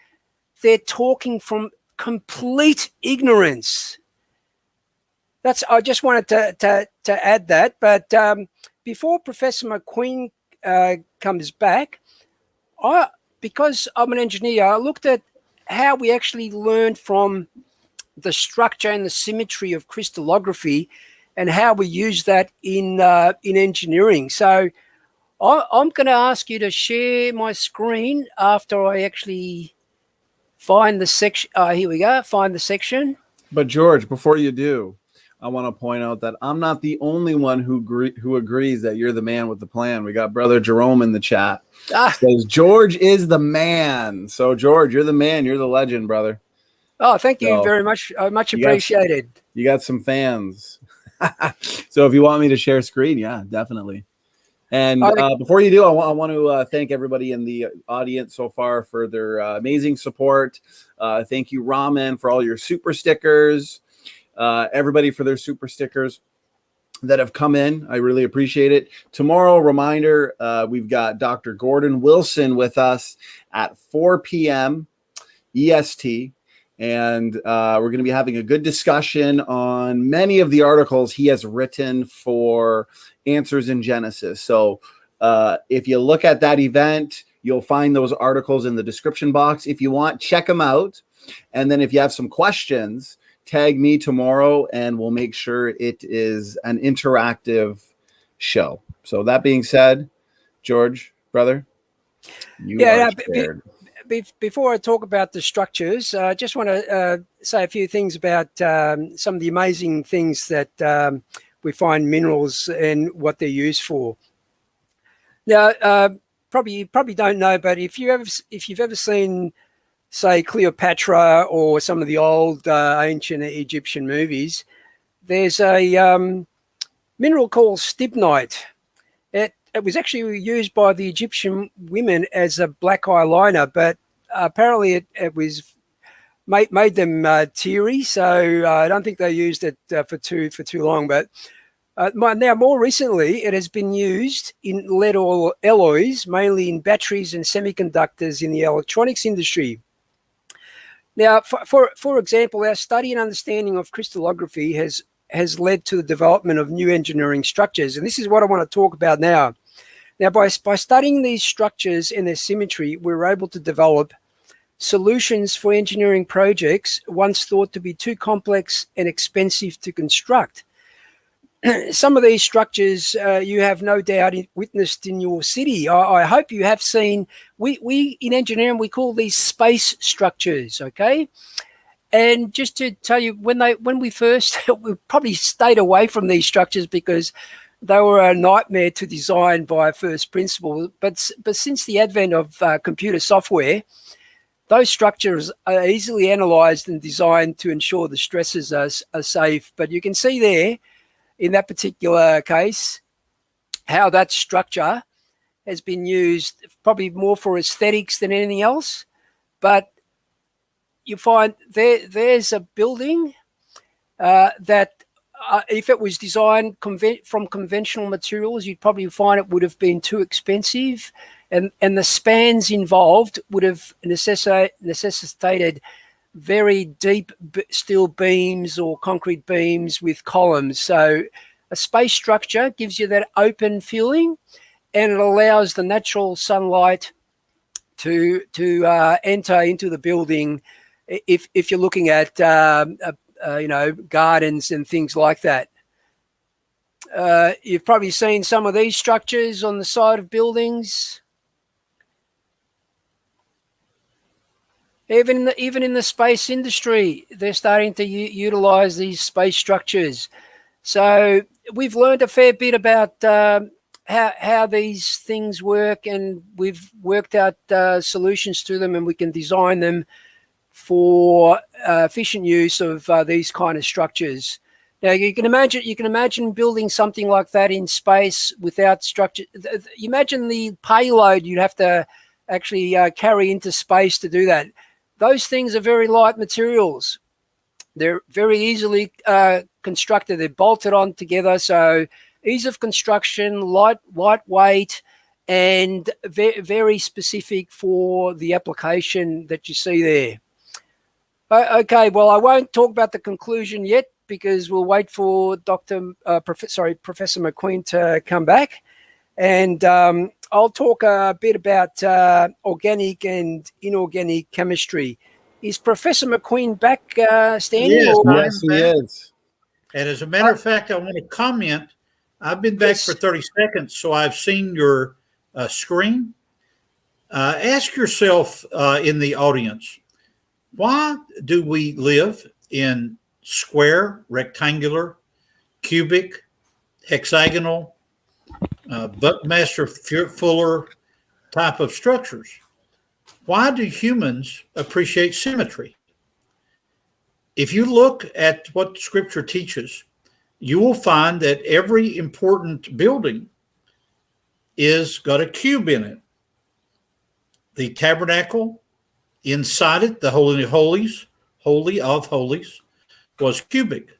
they're talking from complete ignorance. I just wanted to add that. But before Professor McQueen comes back, because I'm an engineer, I looked at how we actually learned from the structure and the symmetry of crystallography and how we use that in engineering. So I'm going to ask you to share my screen after I actually find the section. Here we go. Find the section. But George, before you do, I want to point out that I'm not the only one who agrees that you're the man with the plan. We got Brother Jerome in the chat. Says George is the man. So George, you're the man. You're the legend, brother. Oh, thank you very much. Much appreciated. You got some fans. So if you want me to share screen, yeah, definitely. And before you do, I want to thank everybody in the audience so far for their amazing support. Thank you, Ramen, for all your super stickers. Everybody for their super stickers that have come in. I really appreciate it. Tomorrow, reminder, we've got Dr. Gordon Wilson with us at 4 p.m. EST. And we're going to be having a good discussion on many of the articles he has written for Answers in Genesis. So if you look at that event, you'll find those articles in the description box. If you want, check them out. And then if you have some questions, tag me tomorrow and we'll make sure it is an interactive show. So that being said, George, brother, you are scared. Before I talk about the structures, I just want to say a few things about some of the amazing things that we find minerals and what they're used for. Now, you probably don't know, but if you've ever seen, say, Cleopatra or some of the old ancient Egyptian movies, there's a mineral called stibnite. It was actually used by the Egyptian women as a black eyeliner, but apparently it was made them teary. So I don't think they used it for too long. But now more recently, it has been used in lead alloys, mainly in batteries and semiconductors in the electronics industry. Now, for example, our study and understanding of crystallography has led to the development of new engineering structures, and this is what I want to talk about now. Now, by studying these structures and their symmetry, we were able to develop solutions for engineering projects once thought to be too complex and expensive to construct. Some of these structures you have no doubt witnessed in your city. I hope you have seen. We in engineering, we call these space structures, okay? And just to tell you, when we first, we probably stayed away from these structures because they were a nightmare to design by first principle. But since the advent of computer software, those structures are easily analysed and designed to ensure the stresses are safe. But you can see there, in that particular case, how that structure has been used probably more for aesthetics than anything else. But you find there's a building that if it was designed from conventional materials, you'd probably find it would have been too expensive, and the spans involved would have necessitated very deep steel beams or concrete beams with columns. So a space structure gives you that open feeling, and it allows the natural sunlight to enter into the building. If you're looking at gardens and things like that, you've probably seen some of these structures on the side of buildings. Even in the space industry, they're starting to utilize these space structures. So we've learned a fair bit about how these things work, and we've worked out solutions to them, and we can design them for efficient use of these kind of structures. Now you can imagine building something like that in space without structure. You imagine the payload you'd have to actually carry into space to do that. Those things are very light materials. They're very easily constructed. They're bolted on together, so ease of construction, lightweight, and very specific for the application that you see there. Okay, well, I won't talk about the conclusion yet because we'll wait for Professor McQueen to come back, and I'll talk a bit about organic and inorganic chemistry. Is Professor McQueen back standing? Yes, he is. And as a matter of fact, I want to comment. I've been back for 30 seconds, so I've seen your screen. Ask yourself in the audience, why do we live in square, rectangular, cubic, hexagonal, Buckmaster Fuller type of structures? Why do humans appreciate symmetry? If you look at what Scripture teaches, you will find that every important building is got a cube in it. The tabernacle, inside it, the Holy of Holies, Holy of Holies, was cubic.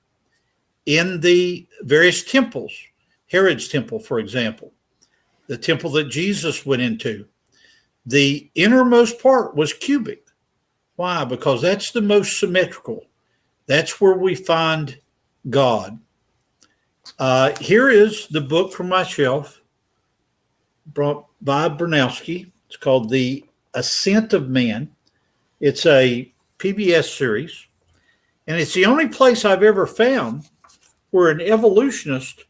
In the various temples, Herod's temple, for example, the temple that Jesus went into, the innermost part was cubic. Why? Because that's the most symmetrical. That's where we find God. Here is the book from my shelf brought by Bernowski. It's called The Ascent of Man. It's a PBS series, and it's the only place I've ever found where an evolutionist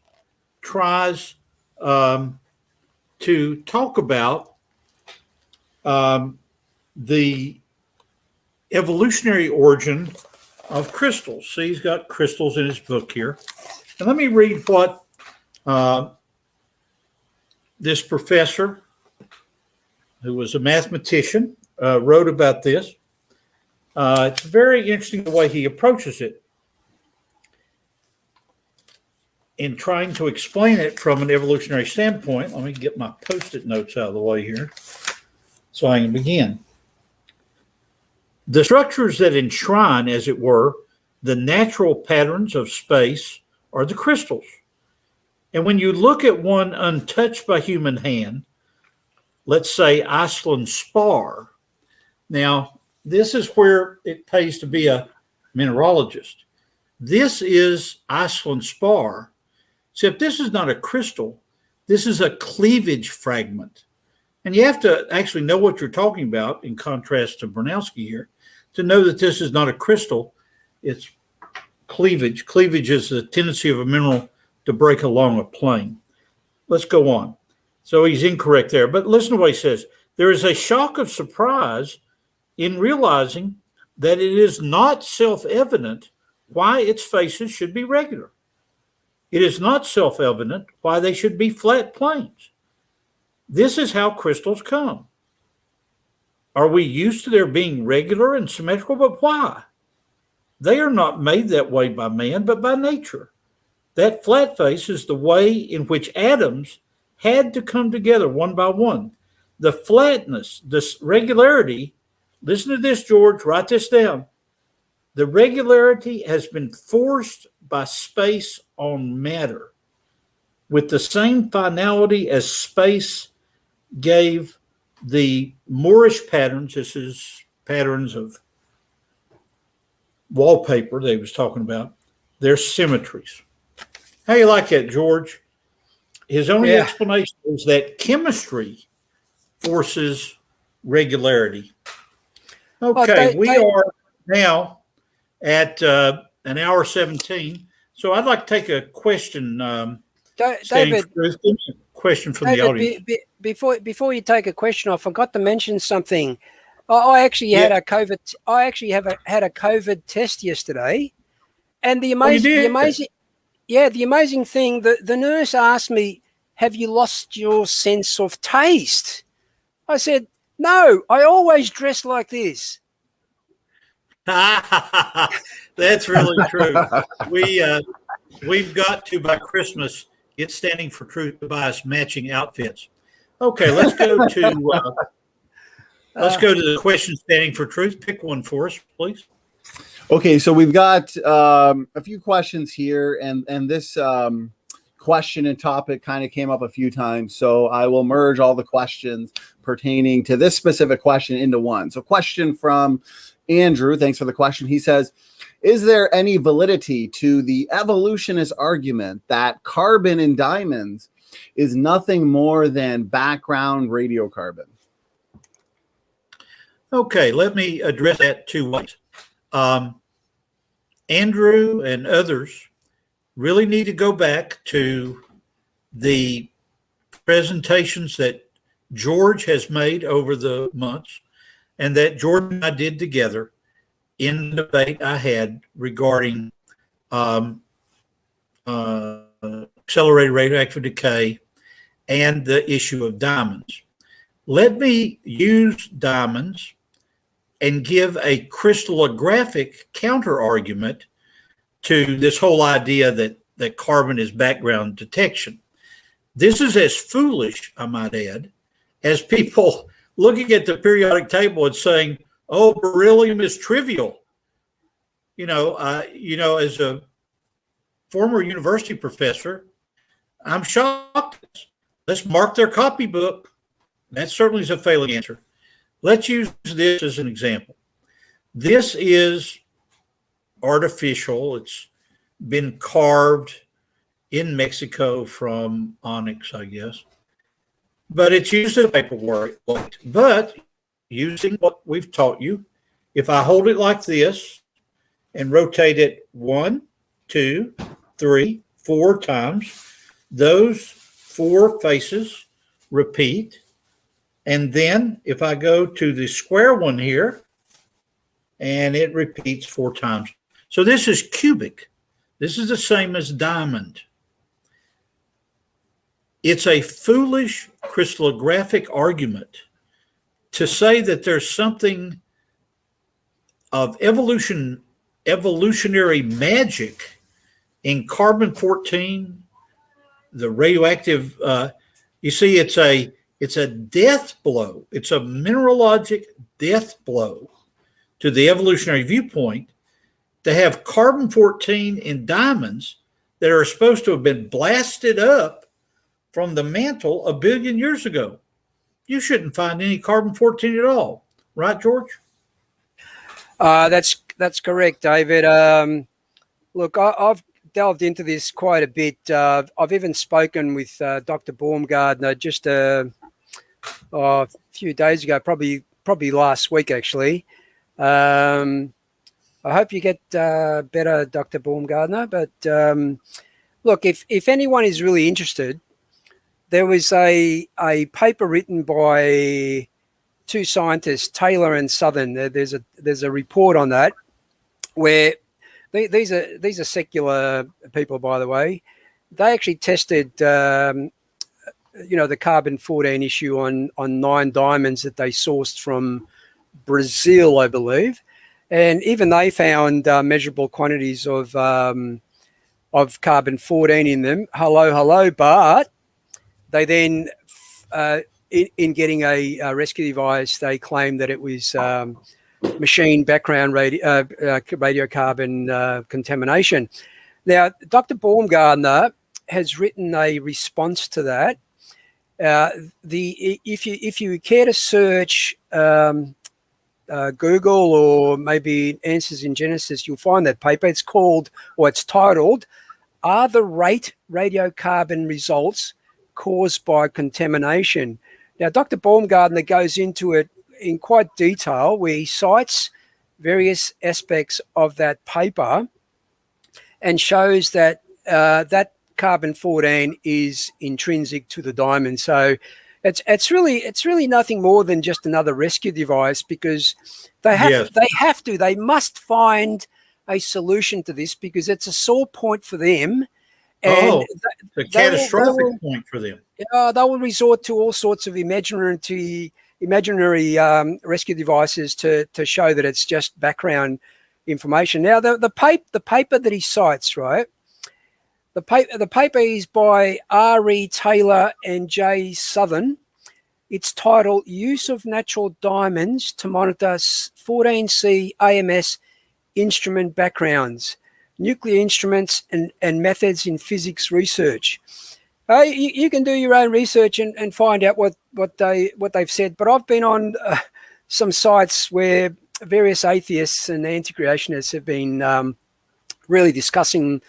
tries to talk about the evolutionary origin of crystals. See, he's got crystals in his book here. And let me read what this professor, who was a mathematician, wrote about this. It's very interesting the way he approaches it in trying to explain it from an evolutionary standpoint. Let me get my Post-it notes out of the way here so I can begin. The structures that enshrine, as it were, the natural patterns of space are the crystals. And when you look at one untouched by human hand, let's say Iceland spar. Now, this is where it pays to be a mineralogist. This is Iceland spar, except this is not a crystal. This is a cleavage fragment. And you have to actually know what you're talking about, in contrast to Bernowski here, to know that this is not a crystal. It's cleavage. Cleavage is the tendency of a mineral to break along a plane. Let's go on. So he's incorrect there. But listen to what he says. There is a shock of surprise in realizing that it is not self-evident why its faces should be regular. It is not self-evident why they should be flat planes. This is how crystals come. Are we used to their being regular and symmetrical? But why? They are not made that way by man, but by nature. That flat face is the way in which atoms had to come together one by one. The flatness, this regularity, listen to this, George, write this down. The regularity has been forced by space on matter with the same finality as space gave the Moorish patterns. This is patterns of wallpaper they was talking about. They're symmetries. How you like that, George? His only explanation is that chemistry forces regularity. Okay, we are now at an hour 17. So I'd like to take a question. David, question from the audience. Before you take a question, I forgot to mention something. I actually had a COVID. I actually had a COVID test yesterday, and the amazing thing, the nurse asked me, "Have you lost your sense of taste?" I said, "No, I always dress like this." That's really true. We've got to, by Christmas, get Standing for Truth to buy us matching outfits. Okay, let's go to the question, Standing for Truth. Pick one for us, please. Okay, so we've got a few questions here, and this question and topic kind of came up a few times, so I will merge all the questions pertaining to this specific question into one. So question from Andrew, thanks for the question. He says, is there any validity to the evolutionist argument that carbon in diamonds is nothing more than background radiocarbon? Okay, let me address that two ways. Andrew and others really need to go back to the presentations that George has made over the months and that Jordan and I did together in the debate I had regarding accelerated radioactive decay and the issue of diamonds. Let me use diamonds and give a crystallographic counter argument to this whole idea that carbon is background detection. This is as foolish, I might add, as people looking at the periodic table and saying, "Oh, beryllium is trivial." As a former university professor, I'm shocked. Let's mark their copybook. That certainly is a failing answer. Let's use this as an example. This is artificial. It's been carved in Mexico from onyx, I guess. But it's used as paperwork. But using what we've taught you, if I hold it like this and rotate it 1, 2, 3, 4 times, those 4 faces repeat. And then if I go to the square one here, and it repeats 4 times. So this is cubic. This is the same as diamond. It's a foolish crystallographic argument to say that there's something of evolutionary magic in carbon-14, the radioactive. You see, it's a death blow. It's a mineralogic death blow to the evolutionary viewpoint to have carbon-14 in diamonds that are supposed to have been blasted up from the mantle 1 billion years ago. You shouldn't find any carbon-14 at all. Right, George? That's correct, David. Look, I've delved into this quite a bit. I've even spoken with Dr. Baumgartner just a few days ago, probably last week, actually. I hope you get better, Dr. Baumgartner. But look, if anyone is really interested, there was a paper written by two scientists, Taylor and Southern. There's a report on that where these are secular people, by the way. They actually tested, the carbon-14 issue on 9 diamonds that they sourced from Brazil, I believe, and even they found measurable quantities of carbon-14 in them. Hello, but they then, in getting a rescue device, they claimed that it was machine background radiocarbon contamination. Now, Dr. Baumgartner has written a response to that. If you care to search Google or maybe Answers in Genesis, you'll find that paper. It's titled, "Are the radiocarbon results caused by contamination?" Now, Dr. Baumgartner goes into it in quite detail, where he cites various aspects of that paper and shows that that carbon-14 is intrinsic to the diamond. So it's really nothing more than just another rescue device, because they must find a solution to this, because it's a sore point for them. And a catastrophic point for them. They will resort to all sorts of imaginary rescue devices to show that it's just background information. Now, the paper that he cites, right? The paper is by R.E. Taylor and J. Southern. It's titled "Use of Natural Diamonds to Monitor 14C AMS Instrument Backgrounds, Nuclear Instruments and Methods in Physics Research." You can do your own research and find out what they've said. But I've been on some sites where various atheists and anti-creationists have been really discussing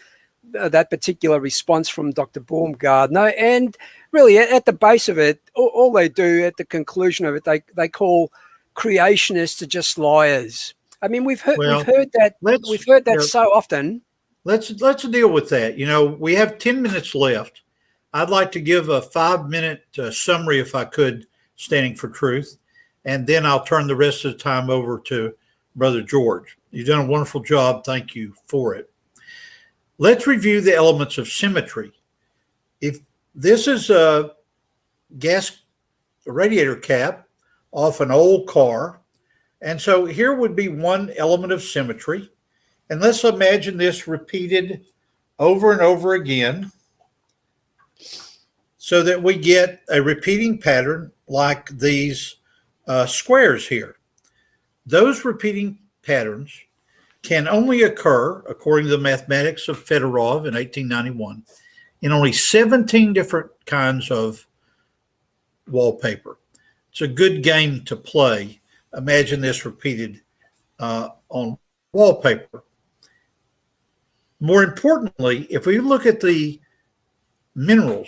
that particular response from Dr. Baumgartner. And really, at the base of it, all they do at the conclusion of it, they call creationists just liars. I mean, we've heard that so often. Let's deal with that. We have 10 minutes left. I'd like to give a 5-minute summary, if I could, standing for truth, and then I'll turn the rest of the time over to Brother George. You've done a wonderful job. Thank you for it. Let's review the elements of symmetry. If this is a gas radiator cap off an old car, and so here would be one element of symmetry, and let's imagine this repeated over and over again, so that we get a repeating pattern like these squares here. Those repeating patterns can only occur, according to the mathematics of Fedorov in 1891, in only 17 different kinds of wallpaper. It's a good game to play. Imagine this repeated on wallpaper. More importantly, if we look at the minerals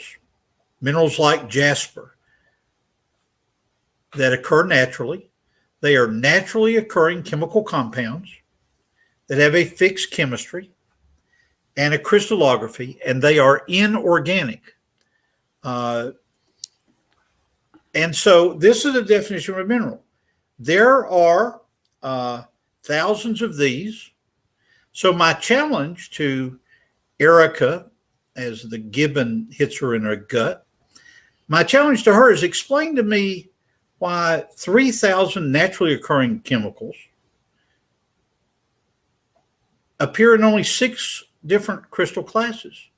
like jasper that occur naturally, they are naturally occurring chemical compounds that have a fixed chemistry and a crystallography, and they are inorganic. And so this is a definition of a mineral. There are thousands of these. So my challenge to Erica, as the gibbon hits her in her gut, my challenge to her is explain to me why 3,000 naturally occurring chemicals appear in only 6 different crystal classes.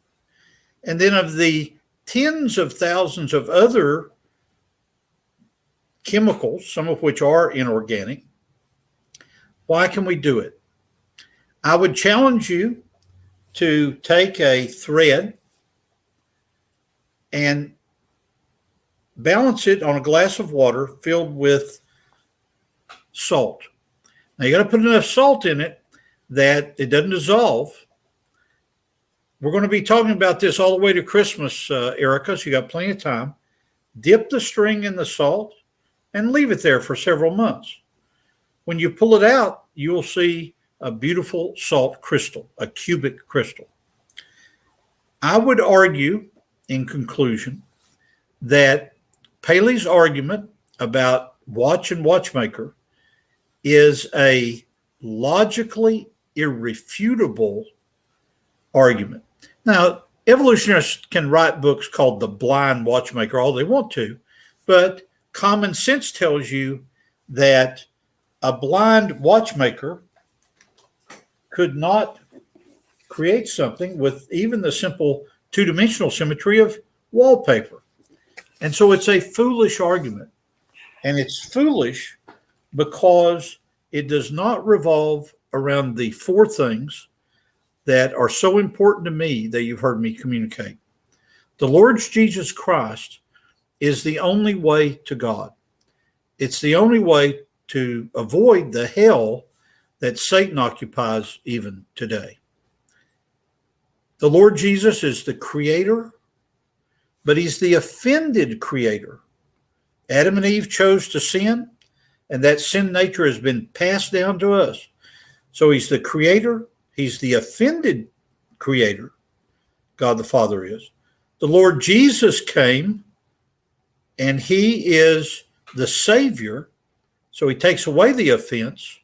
And then of the tens of thousands of other chemicals, some of which are inorganic, why can we do it? I would challenge you to take a thread and balance it on a glass of water filled with salt. Now you got to put enough salt in it that it doesn't dissolve. We're going to be talking about this all the way to Christmas, Erica, so you got plenty of time. Dip the string in the salt and leave it there for several months. When you pull it out, you will see a beautiful salt crystal, a cubic crystal. I would argue, in conclusion, that Paley's argument about watch and watchmaker is a logically irrefutable argument. Now, evolutionists can write books called The Blind Watchmaker all they want to, but common sense tells you that a blind watchmaker could not create something with even the simple two-dimensional symmetry of wallpaper. And so it's a foolish argument. And it's foolish because it does not revolve around the four things that are so important to me that you've heard me communicate. The Lord Jesus Christ is the only way to God. It's the only way to avoid the hell that Satan occupies even today. The Lord Jesus is the creator, but he's the offended creator. Adam and Eve chose to sin, and that sin nature has been passed down to us. So he's the creator, he's the offended creator, God the Father is. The Lord Jesus came, and he is the Savior, so he takes away the offense,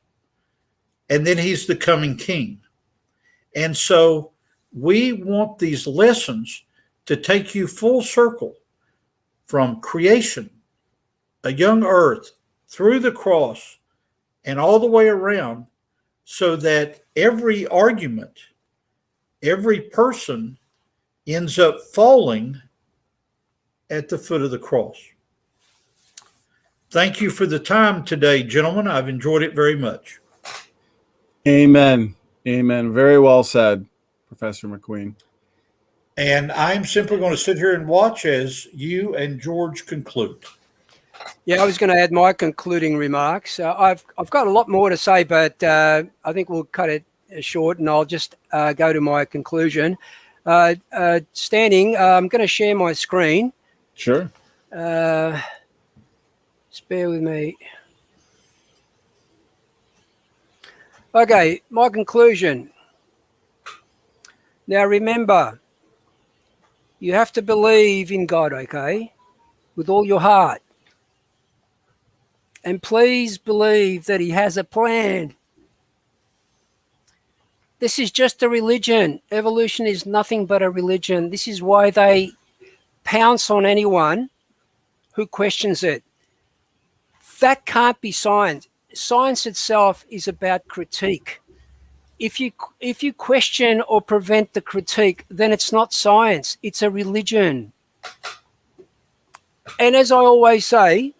and then he's the coming King. And so we want these lessons to take you full circle from creation, a young earth, through the cross, and all the way around, so that every argument, every person ends up falling at the foot of the cross. Thank you for the time today, gentlemen. I've enjoyed it very much. Amen. Amen. Very well said, Professor McQueen. And I'm simply going to sit here and watch as you and George conclude. Yeah, I was going to add my concluding remarks. I've got a lot more to say, but I think we'll cut it short, and I'll just go to my conclusion. Standing, I'm going to share my screen. Sure. Just bear with me. Okay, my conclusion. Now remember, you have to believe in God, okay, with all your heart. And please believe that he has a plan. This is just a religion. Evolution is nothing but a religion. This is why they pounce on anyone who questions it. That can't be science. Science itself is about critique. If you question or prevent the critique, then it's not science. It's a religion. And as I always say,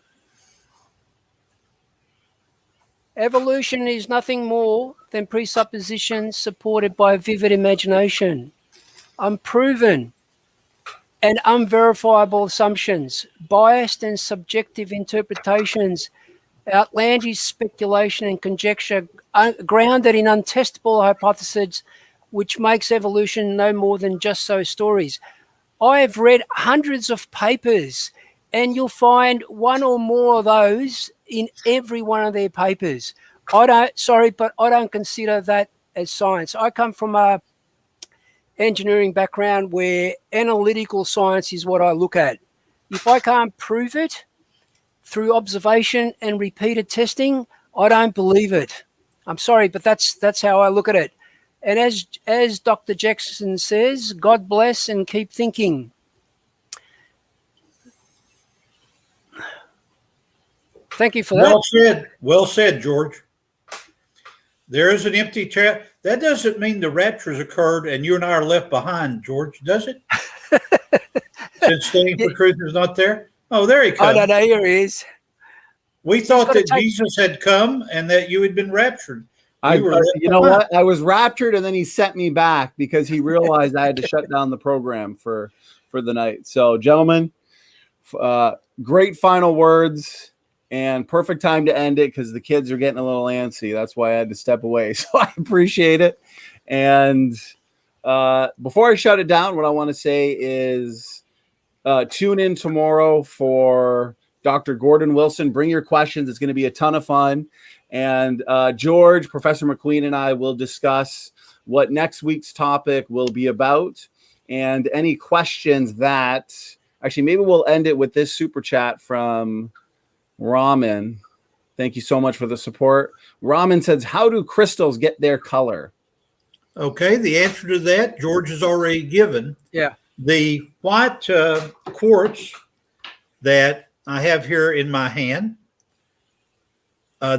evolution is nothing more than presuppositions supported by a vivid imagination, unproven and unverifiable assumptions, biased and subjective interpretations, outlandish speculation and conjecture grounded in untestable hypotheses, which makes evolution no more than just so stories. I have read hundreds of papers, and you'll find one or more of those in every one of their papers. But I don't consider that as science. I come from a engineering background where analytical science is what I look at. If I can't prove it through observation and repeated testing, I don't believe it. I'm sorry, but that's how I look at it. And as Dr. Jackson says, God bless and keep thinking. Thank you for that. Well said. Well said, George. There is an empty chair. That doesn't mean the rapture has occurred and you and I are left behind, George, does it? Since Standing for Truth is not there? Oh, there he comes. Oh, no, here he is. We thought that Jesus had come and that you had been raptured. You know what? I was raptured, and then he sent me back because he realized I had to shut down the program for the night. So, gentlemen, great final words. And perfect time to end it because the kids are getting a little antsy. That's why I had to step away. So I appreciate it. And before I shut it down, what I want to say is tune in tomorrow for Dr. Gordon Wilson. Bring your questions. It's going to be a ton of fun. And George, Professor McQueen, and I will discuss what next week's topic will be about. And any questions that – actually, maybe we'll end it with this super chat from – Ramen, thank you so much for the support. Ramen says, how do crystals get their color? Okay, the answer to that, George has already given. Yeah. The white quartz that I have here in my hand,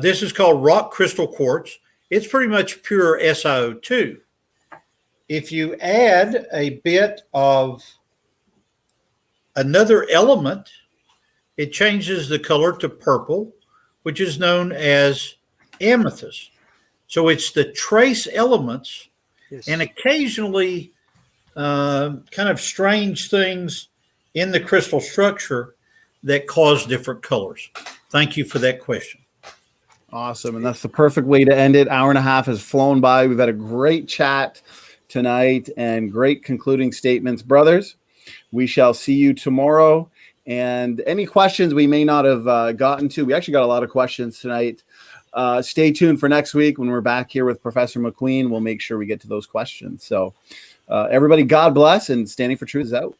this is called rock crystal quartz. It's pretty much pure SiO2. If you add a bit of another element, it changes the color to purple, which is known as amethyst. So it's the trace elements and occasionally kind of strange things in the crystal structure that cause different colors. Thank you for that question. Awesome. And that's the perfect way to end it. Hour and a half has flown by. We've had a great chat tonight and great concluding statements. Brothers, we shall see you tomorrow. And any questions we may not have gotten to, we actually got a lot of questions tonight. Stay tuned for next week when we're back here with Professor McQueen. We'll make sure we get to those questions. So everybody, God bless, and Standing for Truth is out.